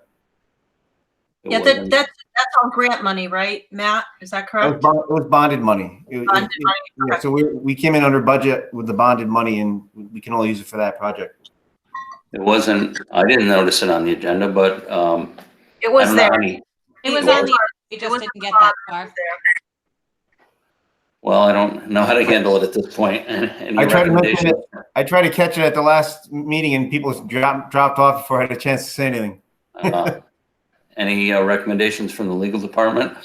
Speaker 2: Yeah, that's all grant money, right, Matt? Is that correct?
Speaker 7: It was bonded money.
Speaker 2: Bonded money.
Speaker 7: Yeah, so we came in under budget with the bonded money, and we can only use it for that project.
Speaker 13: It wasn't. I didn't notice it on the agenda, but
Speaker 2: it was there.
Speaker 12: It was on the, we just didn't get that far.
Speaker 13: Well, I don't know how to handle it at this point. Any
Speaker 7: I tried to mention
Speaker 13: recommendations?
Speaker 7: it. I tried to catch it at the last meeting, and people dropped off before I had a chance to say anything.
Speaker 13: Any recommendations from the legal department?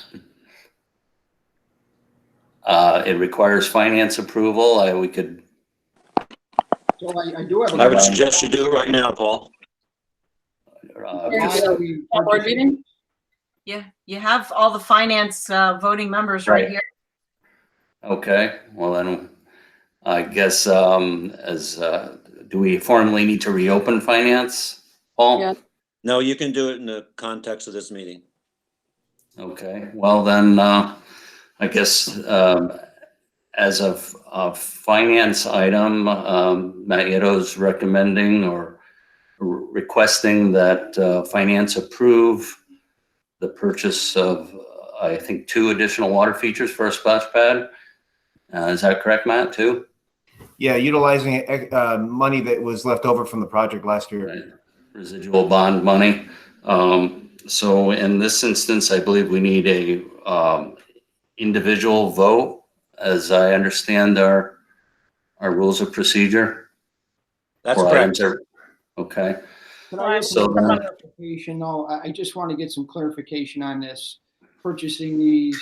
Speaker 13: It requires finance approval. We could.
Speaker 8: So I do have.
Speaker 14: I would suggest you do it right now, Paul.
Speaker 3: Board meeting?
Speaker 2: Yeah, you have all the finance voting members right here.
Speaker 13: Okay, well then, I guess do we formally need to reopen finance, Paul?
Speaker 3: Yeah.
Speaker 14: No, you can do it in the context of this meeting.
Speaker 13: Okay, well then, I guess as a finance item, Matt Yetto's recommending or requesting that finance approve the purchase of, I think, 2 additional water features for a splash pad. Is that correct, Matt, too?
Speaker 7: Yeah, utilizing money that was left over from the project last year.
Speaker 13: Right. Residual bond money. So in this instance, I believe we need a individual vote, as I understand our rules of procedure.
Speaker 14: That's correct.
Speaker 7: Okay.
Speaker 8: Can I ask
Speaker 13: So
Speaker 8: some clarification? No, I just want to get some clarification on this. Purchasing these,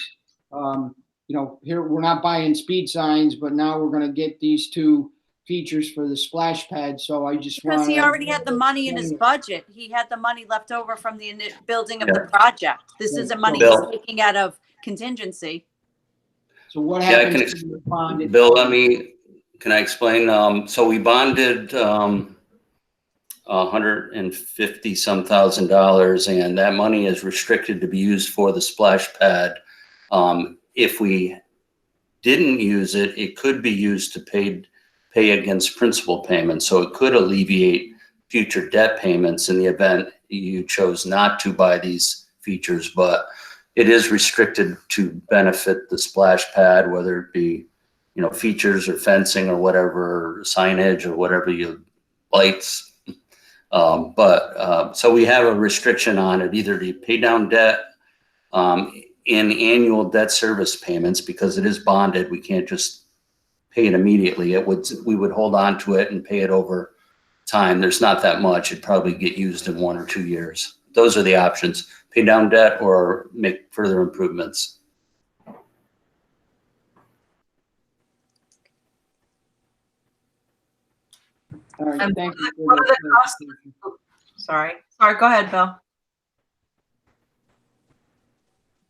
Speaker 8: here we're not buying speed signs, but now we're going to get these 2 features for the splash pad. So I just want.
Speaker 6: Because he already had the money in his budget. He had the money left over from the building of the project. This isn't money he's taking out of contingency.
Speaker 8: So what happens to the bond?
Speaker 13: Bill, can I explain? So we bonded $150,000, and that money is restricted to be used for the splash pad. If we didn't use it, it could be used to pay against principal payments. So it could alleviate future debt payments in the event you chose not to buy these features, but it is restricted to benefit the splash pad, whether it be, features or fencing or whatever, signage or whatever lights. So we have a restriction on it, either to pay down debt in annual debt service payments, because it is bonded. We can't just pay it immediately. We would hold on to it and pay it over time. There's not that much. It'd probably get used in 1 or 2 years. Those are the options: pay down debt or make further improvements.
Speaker 8: All right, thank you.
Speaker 2: What are the costs? Sorry, go ahead, Bill.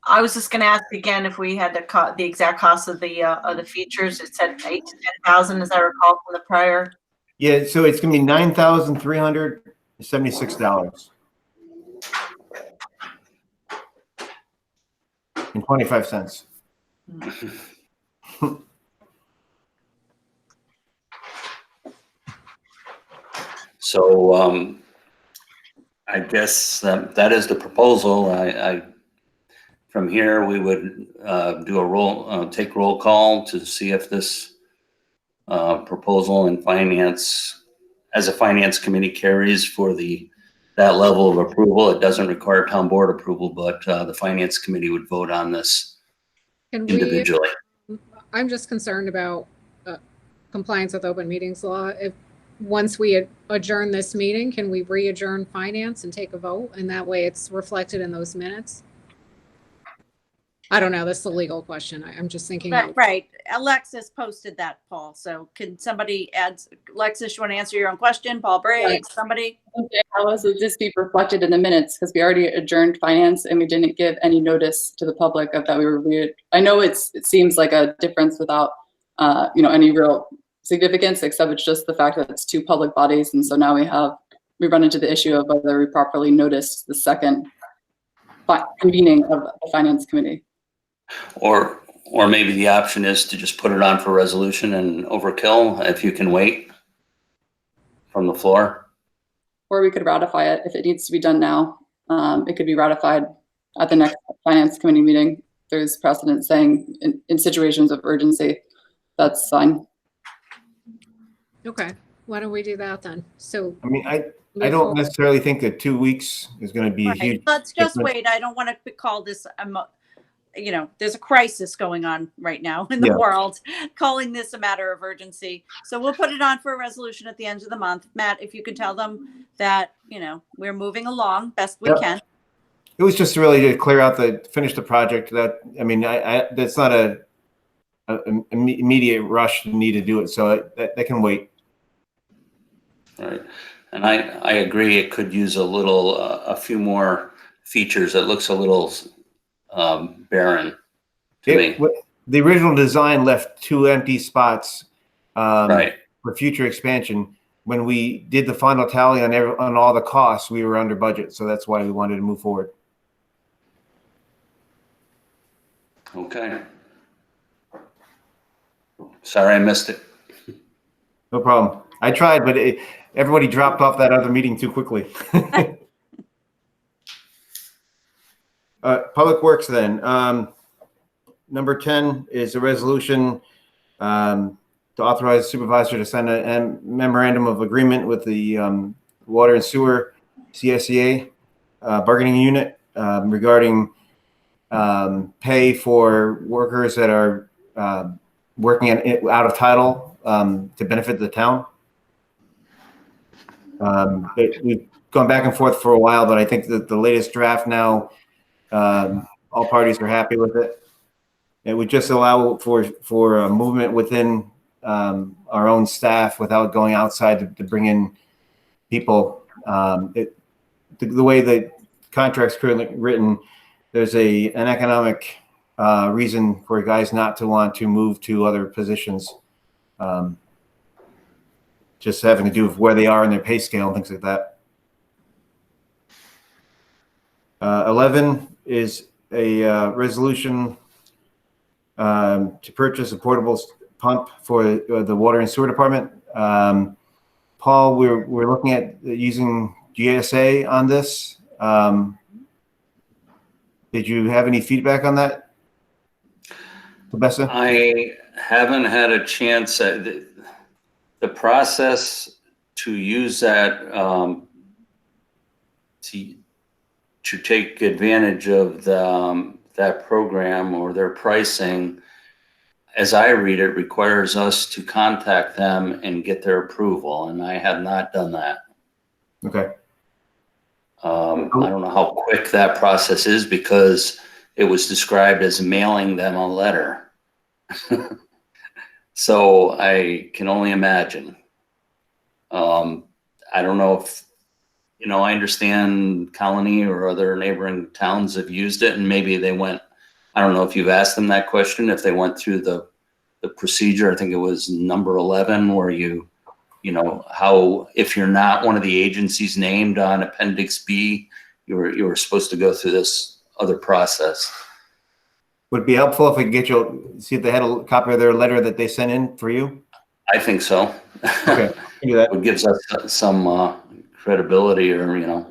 Speaker 2: I was just going to ask again if we had the exact cost of the features. It said 8,000 to 10,000, as I recall from the prior.
Speaker 7: Yeah, so it's going to be $9,376. and 25 cents.
Speaker 13: So, I guess that is the proposal. From here, we would do take roll call to see if this proposal in finance, as a finance committee, carries for that level of approval. It doesn't require town board approval, but the finance committee would vote on this individually.
Speaker 1: I'm just concerned about compliance with open meetings law. If once we adjourn this meeting, can we re-adjourn finance and take a vote? And that way it's reflected in those minutes? I don't know. That's a legal question. I'm just thinking.
Speaker 6: Right. Alexis posted that, Paul. So can somebody add, Alexis, you want to answer your own question? Paul Briggs, somebody?
Speaker 3: Okay, how else would this be reflected in the minutes? Because we already adjourned finance and we didn't give any notice to the public of that we were I know it seems like a difference without, any real significance, except it's just the fact that it's two public bodies. And so now we run into the issue of whether we properly noticed the second convening of the finance committee.
Speaker 13: Or maybe the option is to just put it on for resolution and overkill if you can wait from the floor.
Speaker 3: Or we could ratify it if it needs to be done now. It could be ratified at the next finance committee meeting. There's precedent saying in situations of urgency, that's fine.
Speaker 1: Okay, why don't we do that then? So
Speaker 7: I mean, I don't necessarily think that 2 weeks is going to be a huge.
Speaker 6: Let's just
Speaker 7: difference.
Speaker 6: wait. I don't want to call this, there's a crisis going on right now in the world, calling this a matter of urgency. So we'll put it on for a resolution at the end of the month. Matt, if you could tell them that, we're moving along best we can.
Speaker 7: It was just really to clear out finish the project. That's not an immediate rush need to do it. So that can wait.
Speaker 13: All right. And I agree. It could use a few more features. It looks a little barren to me.
Speaker 7: The original design left 2 empty spots
Speaker 13: right.
Speaker 7: for future expansion. When we did the final tally on all the costs, we were under budget. So that's why we wanted to move forward.
Speaker 13: Okay. Sorry, I missed it.
Speaker 7: No problem. I tried, but everybody dropped off that other meeting too quickly. Public Works then. Number 10 is a resolution to authorize the supervisor to sign a memorandum of agreement with the Water and Sewer CSEA bargaining unit regarding pay for workers that are working out of title to benefit the town. We've gone back and forth for a while, but I think that the latest draft now, all parties are happy with it. It would just allow for movement within our own staff without going outside to bring in people. The way the contract's currently written, there's an economic reason for guys not to want to move to other positions. Just having to do with where they are in their pay scale and things like that. 11 is a resolution to purchase a portable pump for the water and sewer department. Paul, we're looking at using GSA on this. Did you have any feedback on that, Rebecca?
Speaker 13: I haven't had a chance. The process to use that to take advantage of that program or their pricing, as I read it, requires us to contact them and get their approval, and I have not done that.
Speaker 7: Okay.
Speaker 13: I don't know how quick that process is because it was described as mailing them a letter. So I can only imagine. I don't know if, I understand Colony or other neighboring towns have used it, and maybe they went, I don't know if you've asked them that question, if they went through the procedure. I think it was number 11 where how, if you're not one of the agencies named on Appendix B, you were supposed to go through this other process.
Speaker 7: Would it be helpful if I could get you, see if they had a copy of their letter that they sent in for you?
Speaker 13: I think so.
Speaker 7: Okay, do that.
Speaker 13: It gives us some credibility, or,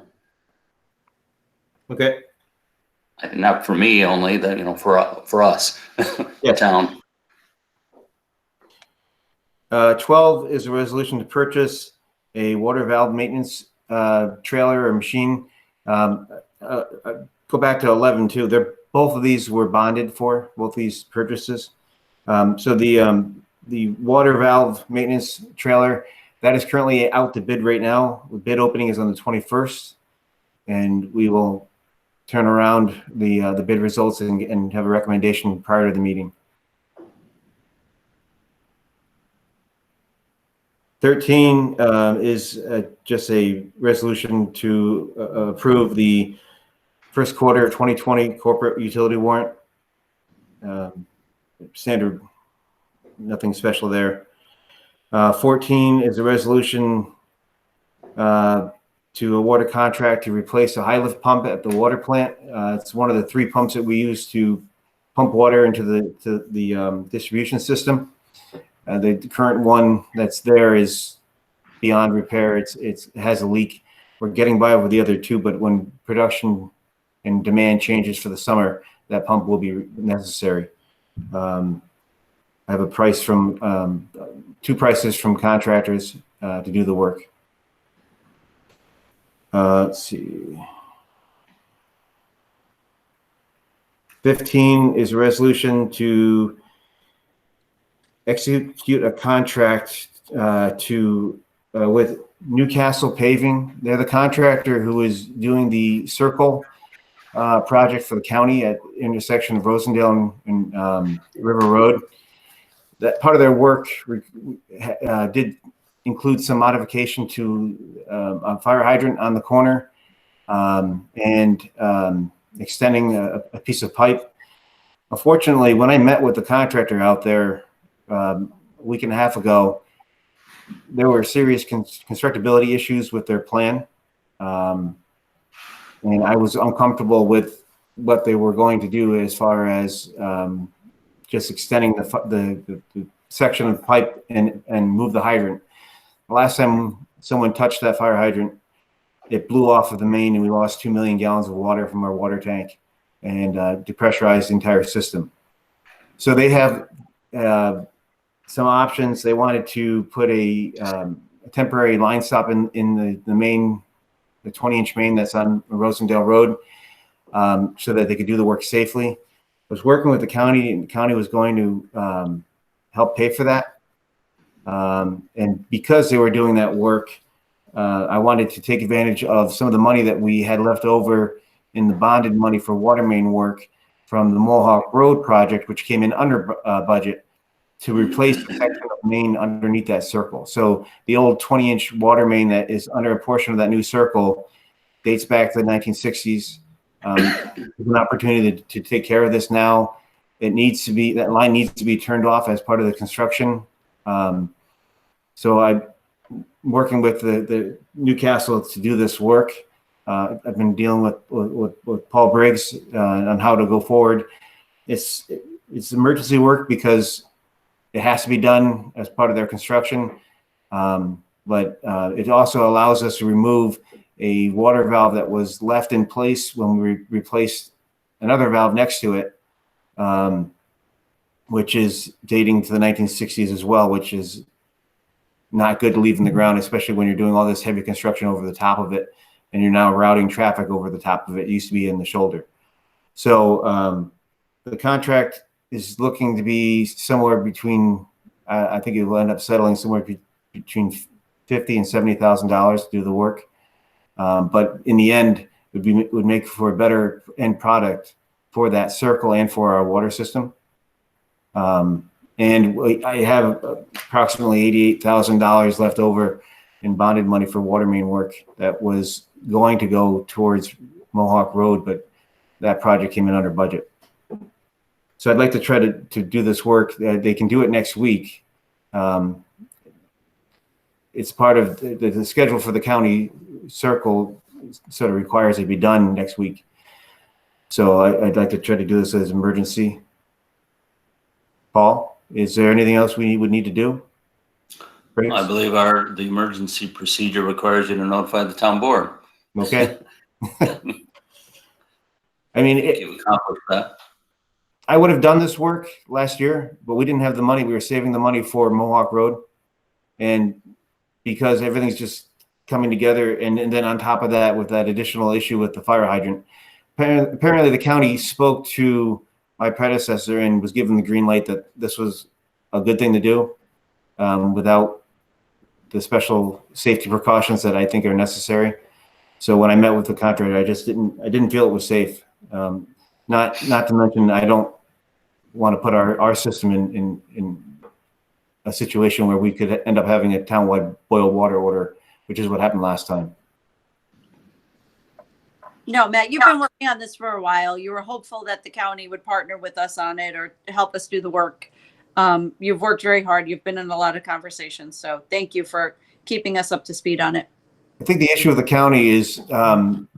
Speaker 7: Okay.
Speaker 13: not for me only, that, for us, the
Speaker 7: Yes.
Speaker 13: town.
Speaker 7: 12 is a resolution to purchase a water valve maintenance trailer or machine. Go back to 11 too. Both of these were bonded for, both these purchases. So the water valve maintenance trailer, that is currently out to bid right now. The bid opening is on the 21st, and we will turn around the bid results and have a recommendation prior to the meeting. 13 is just a resolution to approve the first quarter of 2020 corporate utility warrant. Standard, nothing special there. 14 is a resolution to award a contract to replace a high lift pump at the water plant. It's one of the 3 pumps that we use to pump water into the distribution system. The current one that's there is beyond repair. It has a leak. We're getting by with the other 2, but when production and demand changes for the summer, that pump will be necessary. I have a price from 2 prices from contractors to do the work. Let's see. 15 is a resolution to execute a contract with Newcastle Paving. They're the contractor who is doing the circle project for the county at intersection of Rosendale and River Road. That part of their work did include some modification to a fire hydrant on the corner and extending a piece of pipe. Unfortunately, when I met with the contractor out there a week and a half ago, there were serious constructability issues with their plan. And I was uncomfortable with what they were going to do as far as just extending the section of pipe and move the hydrant. The last time someone touched that fire hydrant, it blew off of the main and we lost 2 million gallons of water from our water tank and depressurized the entire system. So they have some options. They wanted to put a temporary line stop in the main, the 20-inch main that's on Rosendale Road, so that they could do the work safely. I was working with the county, and the county was going to help pay for that. And because they were doing that work, I wanted to take advantage of some of the money that we had left over in the bonded money for water main work from the Mohawk Road project, which came in under budget, to replace the section of main underneath that circle. So the old 20-inch water main that is under a portion of that new circle dates back to the 1960s. There's an opportunity to take care of this now. It needs to be, that line needs to be turned off as part of the construction. So I'm working with the Newcastle to do this work. I've been dealing with Paul Briggs on how to go forward. It's emergency work because it has to be done as part of their construction. But it also allows us to remove a water valve that was left in place when we replaced another valve next to it, which is dating to the 1960s as well, which is not good to leave in the ground, especially when you're doing all this heavy construction over the top of it and you're now routing traffic over the top of it. It used to be in the shoulder. So the contract is looking to be somewhere between, I think it will end up settling somewhere between $50,000 and $70,000 to do the work. But in the end, it would make for a better end product for that circle and for our water system. And I have approximately $88,000 left over in bonded money for water main work that was going to go towards Mohawk Road, but that project came in under budget. So I'd like to try to do this work. They can do it next week. It's part of the schedule for the county circle, sort of requires it be done next week. So I'd like to try to do this as emergency. Paul, is there anything else we would need to do? Briggs?
Speaker 13: I believe the emergency procedure requires you to notify the town board.
Speaker 7: Okay. I mean,
Speaker 13: You accomplished that.
Speaker 7: I would have done this work last year, but we didn't have the money. We were saving the money for Mohawk Road. And because everything's just coming together, and then on top of that, with that additional issue with the fire hydrant, apparently the county spoke to my predecessor and was given the green light that this was a good thing to do, without the special safety precautions that I think are necessary. So when I met with the contractor, I didn't feel it was safe. Not to mention, I don't want to put our system in a situation where we could end up having a townwide boil water order, which is what happened last time.
Speaker 6: No, Matt, you've been working on this for a while. You were hopeful that the county would partner with us on it or help us do the work. You've worked very hard. You've been in a lot of conversations. So thank you for keeping us up to speed on it.
Speaker 7: I think the issue with the county is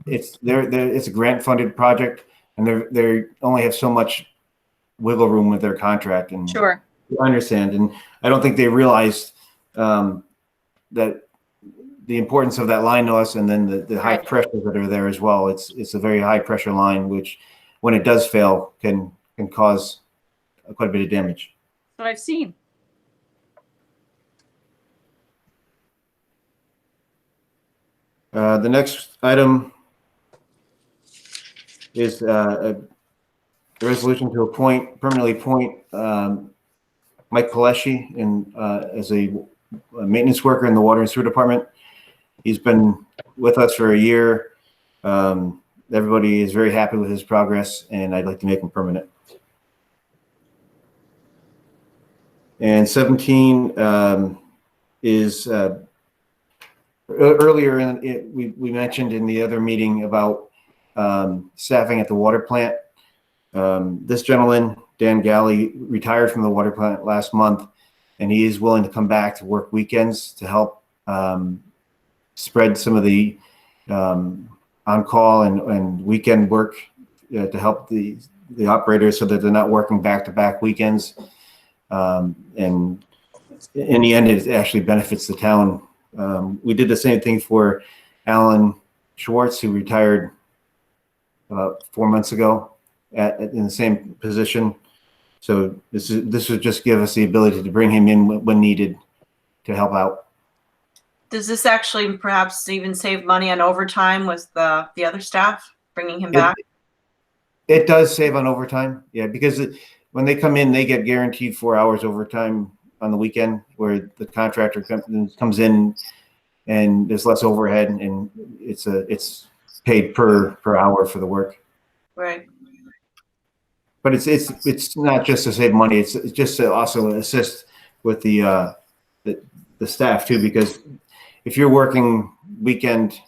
Speaker 7: it's a grant funded project, and they only have so much wiggle room with their contract. And
Speaker 6: Sure.
Speaker 7: I understand, and I don't think they realized that the importance of that line to us, and then the high pressures that are there as well. It's a very high pressure line, which when it does fail can cause quite a bit of damage.
Speaker 6: That's what I've seen.
Speaker 7: The next item is a resolution to permanently appoint Mike Paleshi as a maintenance worker in the water and sewer department. He's been with us for a year. Everybody is very happy with his progress, and I'd like to make him permanent. And 17 is earlier we mentioned in the other meeting about staffing at the water plant. This gentleman, Dan Galley, retired from the water plant last month, and he is willing to come back to work weekends to help spread some of the on-call and weekend work to help the operators so that they're not working back-to-back weekends. And in the end, it actually benefits the town. We did the same thing for Alan Schwartz, who retired about 4 months ago in the same position. So this would just give us the ability to bring him in when needed to help out.
Speaker 2: Does this actually perhaps even save money on overtime with the other staff, bringing him back?
Speaker 7: It does save on overtime, yeah, because when they come in, they get guaranteed 4 hours overtime on the weekend, where the contractor comes in and there's less overhead, and it's paid per hour for the work.
Speaker 2: Right.
Speaker 7: But it's not just to save money; it's just to also assist with the staff too, because if you're working weekend,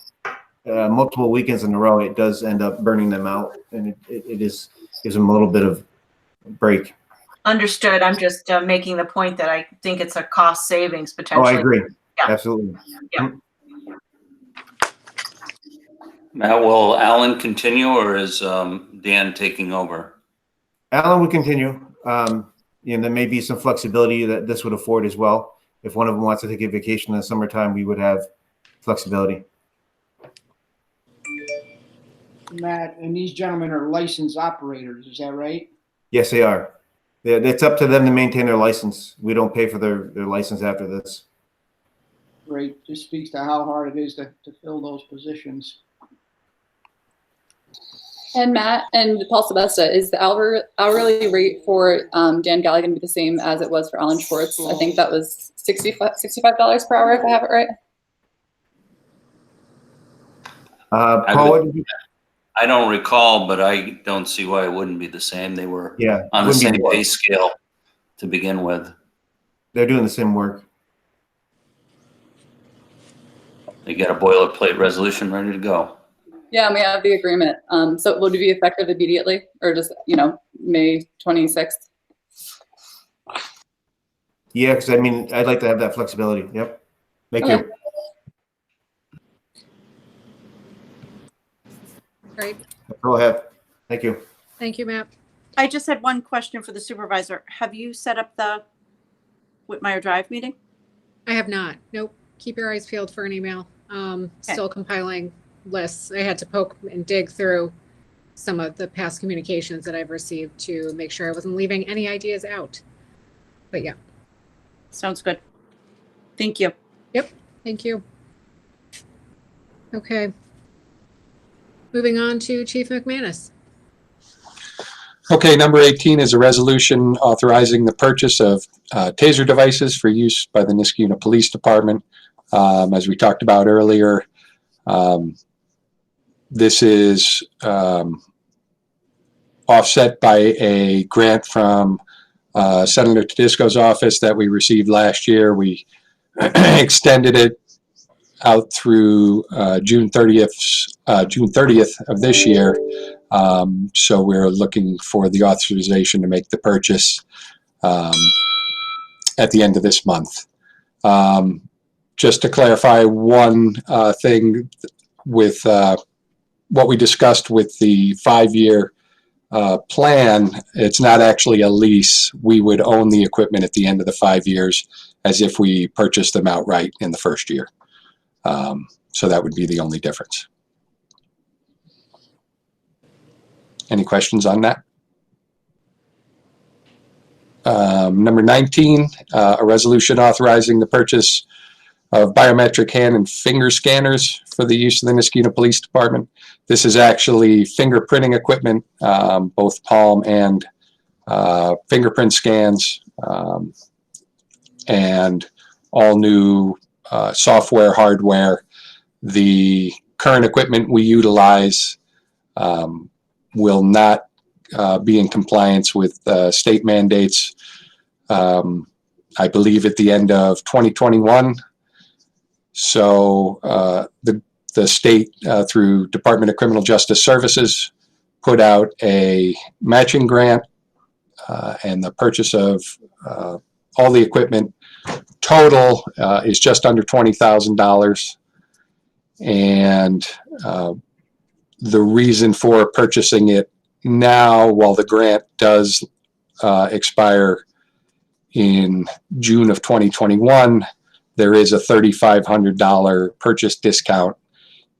Speaker 7: multiple weekends in a row, it does end up burning them out, and it gives them a little bit of break.
Speaker 2: Understood. I'm just making the point that I think it's a cost savings potentially.
Speaker 7: Oh, I agree.
Speaker 2: Yeah.
Speaker 7: Absolutely.
Speaker 2: Yeah.
Speaker 13: Matt, will Alan continue, or is Dan taking over?
Speaker 7: Alan would continue. There may be some flexibility that this would afford as well. If one of them wants to take a vacation in the summertime, we would have flexibility.
Speaker 8: Matt, and these gentlemen are licensed operators, is that right?
Speaker 7: Yes, they are. It's up to them to maintain their license. We don't pay for their license after this.
Speaker 8: Great. Just speaks to how hard it is to fill those positions.
Speaker 3: And Matt and Paul Sebesta, is the hourly rate for Dan Galley going to be the same as it was for Alan Schwartz? I think that was $65 per hour, if I have it right.
Speaker 7: Paul, what did you?
Speaker 13: I don't recall, but I don't see why it wouldn't be the same. They were on the same pay scale to begin with.
Speaker 7: They're doing the same work.
Speaker 13: They got a boilerplate resolution ready to go.
Speaker 3: Yeah, we have the agreement. So will it be effective immediately, or just, May 26th?
Speaker 7: Yeah, because I'd like to have that flexibility. Yep. Thank you.
Speaker 1: Great.
Speaker 7: That's all I have. Thank you.
Speaker 1: Thank you, Matt.
Speaker 6: I just had one question for the supervisor. Have you set up the Whitmire Drive meeting?
Speaker 1: I have not. Nope. Keep your eyes peeled for an email. Still compiling lists. I had to poke and dig through some of the past communications that I've received to make sure I wasn't leaving any ideas out. But yeah.
Speaker 6: Sounds good. Thank you.
Speaker 1: Yep. Thank you. Okay. Moving on to Chief McManus.
Speaker 11: Okay, number 18 is a resolution authorizing the purchase of Taser devices for use by the Niskayuna Police Department. As we talked about earlier, this is offset by a grant from Senator Tedisco's office that we received last year. We extended it out through June 30th of this year. So we're looking for the authorization to make the purchase at the end of this month. Just to clarify one thing with what we discussed with the 5-year plan, it's not actually a lease. We would own the equipment at the end of the 5 years as if we purchased them outright in the first year. So that would be the only difference. Any questions on that? Number 19, a resolution authorizing the purchase of biometric hand and finger scanners for the use of the Niskayuna Police Department. This is actually fingerprinting equipment, both palm and fingerprint scans, and all new software, hardware. The current equipment we utilize will not be in compliance with state mandates, I believe at the end of 2021. So the state, through Department of Criminal Justice Services, put out a matching grant, and the purchase of all the equipment total is just under $20,000. And the reason for purchasing it now, while the grant does expire in June of 2021, there is a $3,500 purchase discount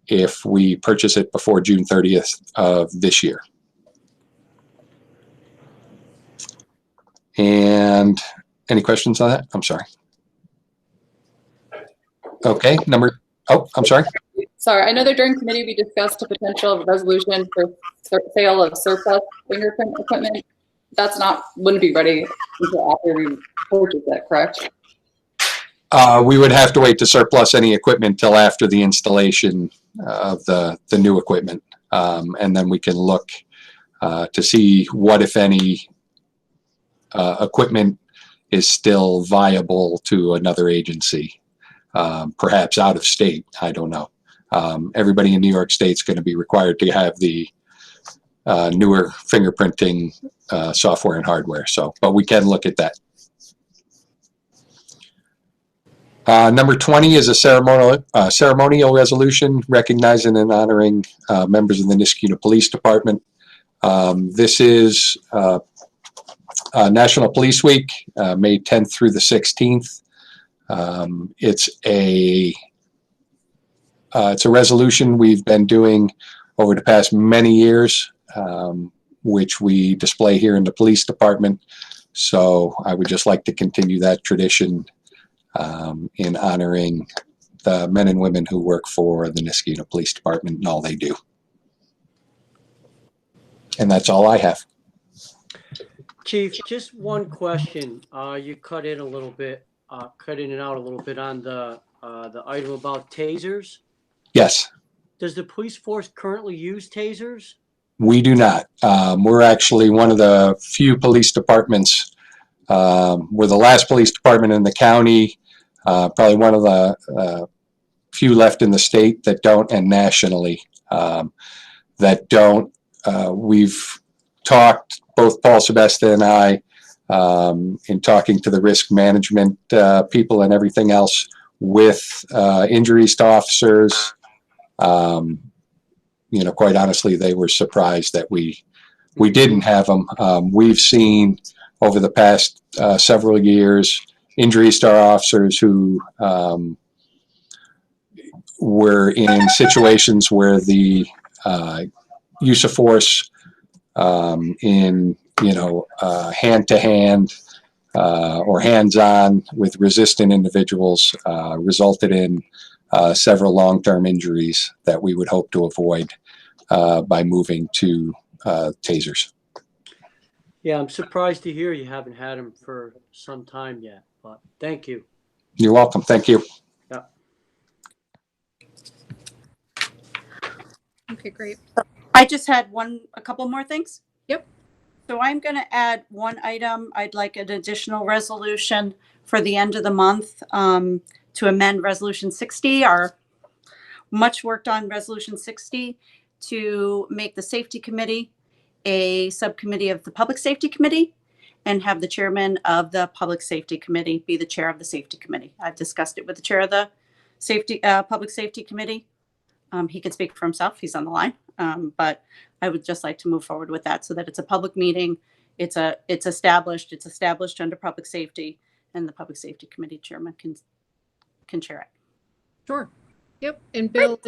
Speaker 11: if we purchase it before June 30th of this year. And any questions on that? I'm sorry. Okay, I'm sorry.
Speaker 3: Sorry, I know that during committee we discussed a potential resolution for sale of surplus fingerprint equipment. Wouldn't be ready until after we purchase it, correct?
Speaker 11: We would have to wait to surplus any equipment till after the installation of the new equipment. And then we can look to see what, if any, equipment is still viable to another agency, perhaps out of state. I don't know. Everybody in New York State is going to be required to have the newer fingerprinting software and hardware. So, but we can look at that. Number 20 is a ceremonial resolution recognizing and honoring members of the Niskayuna Police Department. This is National Police Week, May 10th through the 16th. It's a resolution we've been doing over the past many years, which we display here in the police department. So I would just like to continue that tradition in honoring the men and women who work for the Niskayuna Police Department and all they do. And that's all I have.
Speaker 9: Chief, just one question. You cut in and out a little bit on the item about tasers.
Speaker 11: Yes.
Speaker 9: Does the police force currently use tasers?
Speaker 11: We do not. We're actually one of the few police departments. We're the last police department in the county, probably one of the few left in the state that don't, and nationally that don't. We've talked, both Paul Sebesta and I, in talking to the risk management people and everything else with injuries to officers. Quite honestly, they were surprised that we we didn't have them. We've seen over the past several years injuries to our officers who were in situations where the use of force in, hand-to-hand or hands-on with resistant individuals resulted in several long-term injuries that we would hope to avoid by moving to tasers.
Speaker 9: Yeah, I'm surprised to hear you haven't had them for some time yet, but thank you.
Speaker 11: You're welcome. Thank you.
Speaker 9: Yeah.
Speaker 1: Okay, great.
Speaker 6: I just had a couple more things.
Speaker 1: Yep.
Speaker 6: So I'm going to add one item. I'd like an additional resolution for the end of the month to amend Resolution 60, our much worked on Resolution 60, to make the Safety Committee a subcommittee of the Public Safety Committee and have the chairman of the Public Safety Committee be the chair of the Safety Committee. I've discussed it with the chair of the Public Safety Committee. He can speak for himself. He's on the line. But I would just like to move forward with that so that it's a public meeting. It's established under public safety, and the Public Safety Committee chairman can chair it.
Speaker 1: Sure. Yep. And Bill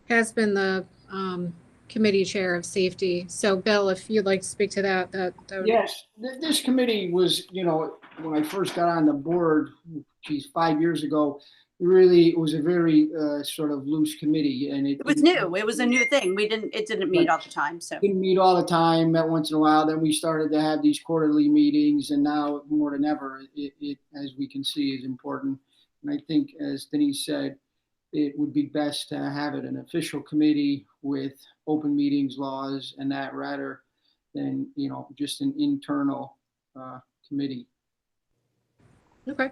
Speaker 1: has been the committee chair of safety. So Bill, if you'd like to speak to that would...
Speaker 8: Yes, this committee was, when I first got on the board, 5 years ago, it was a very sort of loose committee, and it
Speaker 6: was new. It was a new thing. It didn't meet all the time. So
Speaker 8: didn't meet all the time. Met once in a while. Then we started to have these quarterly meetings, and now more than ever, it as we can see, is important. And I think, as Denise said, it would be best to have it an official committee with open meetings laws and that, rather than just an internal committee.
Speaker 1: Okay.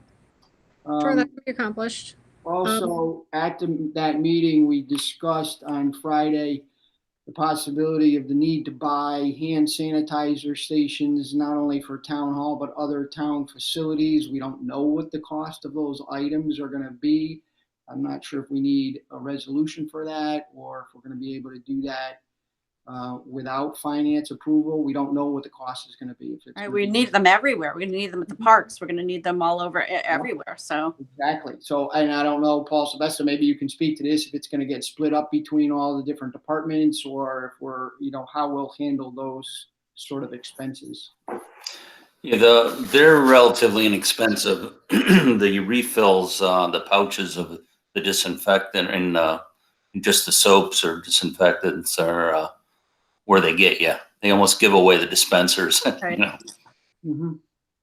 Speaker 1: Sure, that could be accomplished.
Speaker 8: Also, at that meeting, we discussed on Friday the possibility of the need to buy hand sanitizer stations, not only for town hall, but other town facilities. We don't know what the cost of those items are going to be. I'm not sure if we need a resolution for that, or if we're going to be able to do that without finance approval. We don't know what the cost is going to be.
Speaker 6: We need them everywhere. We're going to need them at the parks. We're going to need them all over everywhere. So
Speaker 8: exactly. So, and I don't know, Paul Sylvester, maybe you can speak to this, if it's going to get split up between all the different departments, or if we're, how we'll handle those sort of expenses.
Speaker 13: Yeah, they're relatively inexpensive. The refills, the pouches of the disinfectant and just the soaps or disinfectants are where they get you. They almost give away the dispensers.
Speaker 6: Right.
Speaker 8: Mm-hmm.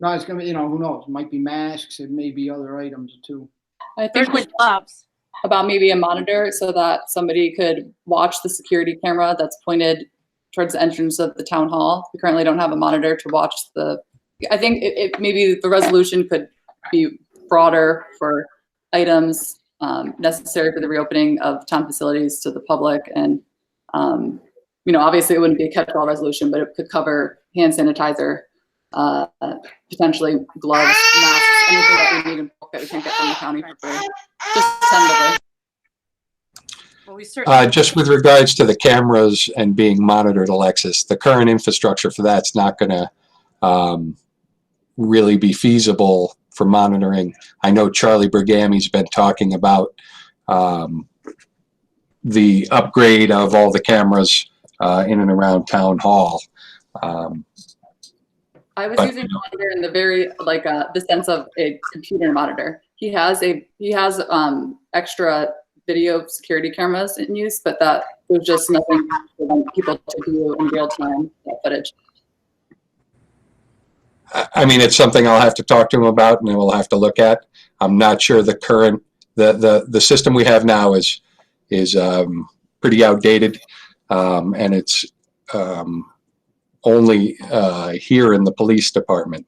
Speaker 8: No, it's gonna be, who knows? It might be masks. It may be other items too.
Speaker 3: I think
Speaker 6: there's gloves.
Speaker 3: About maybe a monitor so that somebody could watch the security camera that's pointed towards the entrance of the town hall. We currently don't have a monitor to watch I think maybe the resolution could be broader for items necessary for the reopening of town facilities to the public. And, obviously it wouldn't be a catch-all resolution, but it could cover hand sanitizer, potentially gloves, masks, anything that we need in bulk that we can't get from the county for free. Just tentatively.
Speaker 6: Well,
Speaker 11: Just with regards to the cameras and being monitored, Alexis, the current infrastructure for that's not going to really be feasible for monitoring. I know Charlie Bergami's been talking about the upgrade of all the cameras in and around town hall.
Speaker 3: I was using a monitor in the very the sense of a computer monitor. He has extra video security cameras in use, but that was just nothing for people to do in real time, that footage.
Speaker 11: I mean, it's something I'll have to talk to him about, and we'll have to look at. I'm not sure the current the system we have now is pretty outdated, and it's only here in the police department.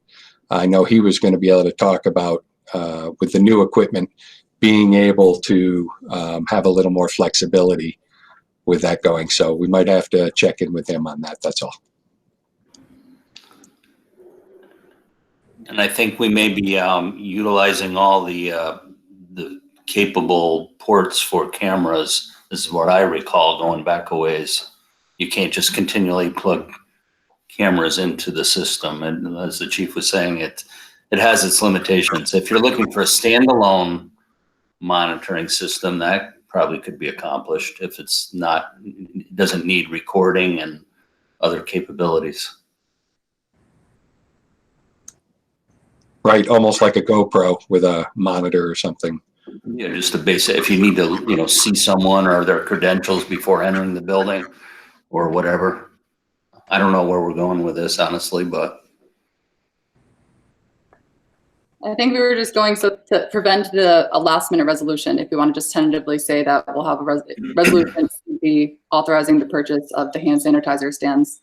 Speaker 11: I know he was going to be able to talk about with the new equipment being able to have a little more flexibility with that going. So we might have to check in with him on that. That's all.
Speaker 13: And I think we may be utilizing all the capable ports for cameras. This is what I recall going back a ways. You can't just continually plug cameras into the system. And as the chief was saying, it has its limitations. If you're looking for a standalone monitoring system, that probably could be accomplished. If it's not, it doesn't need recording and other capabilities.
Speaker 11: Right, almost like a GoPro with a monitor or something.
Speaker 13: Yeah, just a basic, if you need to, see someone or their credentials before entering the building or whatever. I don't know where we're going with this, honestly, but.
Speaker 3: I think we were just going to prevent a last minute resolution. If we want to just tentatively say that we'll have a resolution to be authorizing the purchase of the hand sanitizer stands.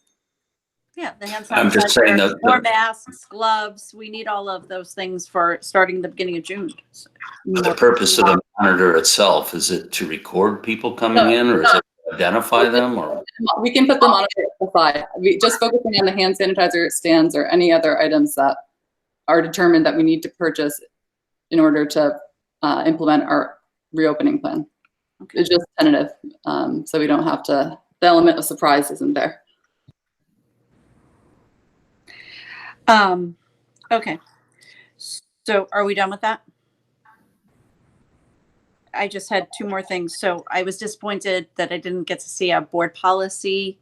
Speaker 6: Yeah, the hand
Speaker 13: I'm just saying
Speaker 6: sanitizer,
Speaker 13: that
Speaker 6: more masks, gloves. We need all of those things for starting the beginning of June.
Speaker 13: the purpose of the monitor itself, is it to record people coming in, or is it to identify them, or?
Speaker 3: We can put them on the side. We just focusing on the hand sanitizer stands or any other items that are determined that we need to purchase in order to implement our reopening plan.
Speaker 6: Okay.
Speaker 3: It's just tentative, so we don't have to, the element of surprise isn't there.
Speaker 6: Okay. So are we done with that? I just had two more things. So I was disappointed that I didn't get to see a board policy.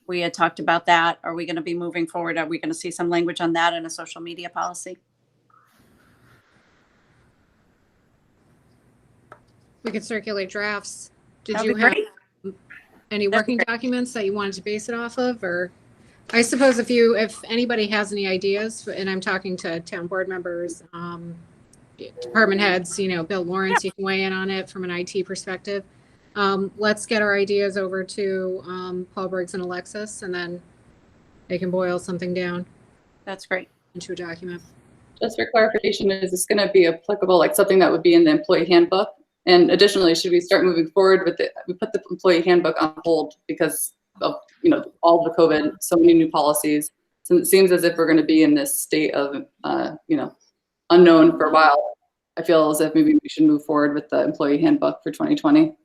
Speaker 6: We had talked about that. Are we going to be moving forward? Are we going to see some language on that in a social media policy?
Speaker 1: We could circulate drafts. Did
Speaker 6: That'd
Speaker 1: you
Speaker 6: be
Speaker 1: have
Speaker 6: great.
Speaker 1: any
Speaker 6: That'd be
Speaker 1: working
Speaker 6: great.
Speaker 1: documents that you wanted to base it off of? Or I suppose if anybody has any ideas, and I'm talking to town board members, department heads, Bill Lawrence, you can weigh in on it from an IT perspective. Let's get our ideas over to Paul Briggs and Alexis, and then they can boil something down
Speaker 6: That's great.
Speaker 1: into a document.
Speaker 3: Just for clarification, is this going to be applicable, like something that would be in the employee handbook? And additionally, should we start moving forward with it? We put the employee handbook on hold because of, all the COVID, so many new policies. So it seems as if we're going to be in this state of, unknown for a while. I feel as if maybe we should move forward with the employee handbook for 2020.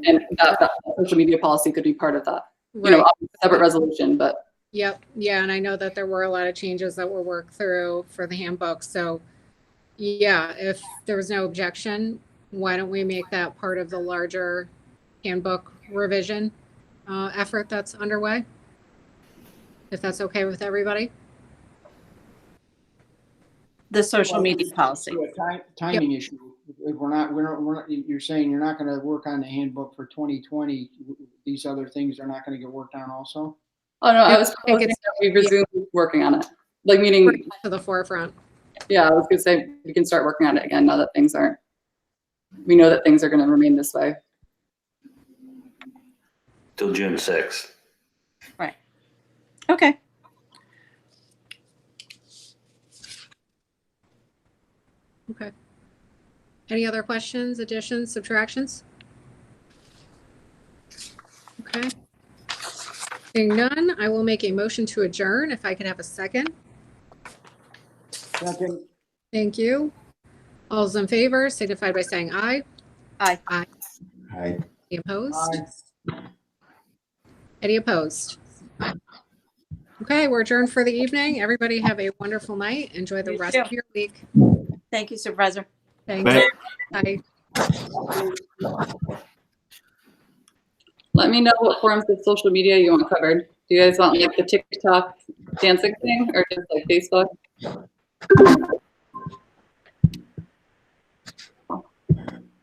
Speaker 3: And that social media policy could be part of that.
Speaker 1: Right.
Speaker 3: Separate resolution, but.
Speaker 1: Yep. Yeah. And I know that there were a lot of changes that were worked through for the handbook. So yeah, if there was no objection, why don't we make that part of the larger handbook revision effort that's underway? If that's okay with everybody.
Speaker 6: The social media policy.
Speaker 8: Timing issue. If we're not, you're saying you're not going to work on the handbook for 2020. These other things are not going to get worked on also?
Speaker 3: Oh, no, I was proposing that we resume working on it. Like, meaning
Speaker 1: To the forefront.
Speaker 3: Yeah, I was gonna say we can start working on it again now that we know that things are gonna remain this way.
Speaker 13: Till June 6th.
Speaker 6: Right. Okay.
Speaker 1: Okay. Any other questions, additions, subtractions? Okay. Seeing none, I will make a motion to adjourn if I could have a second.
Speaker 8: Second.
Speaker 1: Thank you. All those in favor signify by saying aye.
Speaker 6: Aye.
Speaker 1: Aye.
Speaker 7: Aye.
Speaker 1: Any opposed?
Speaker 8: Aye.
Speaker 1: Any opposed? Okay, we're adjourned for the evening. Everybody have a wonderful night. Enjoy the
Speaker 6: You
Speaker 1: rest
Speaker 6: too.
Speaker 1: of your week.
Speaker 6: Thank you, Supervisor.
Speaker 1: Thank
Speaker 7: Bye.
Speaker 1: you. Bye.
Speaker 3: Let me know what forms of social media you want covered. Do you guys want like the TikTok dancing thing or just like Facebook?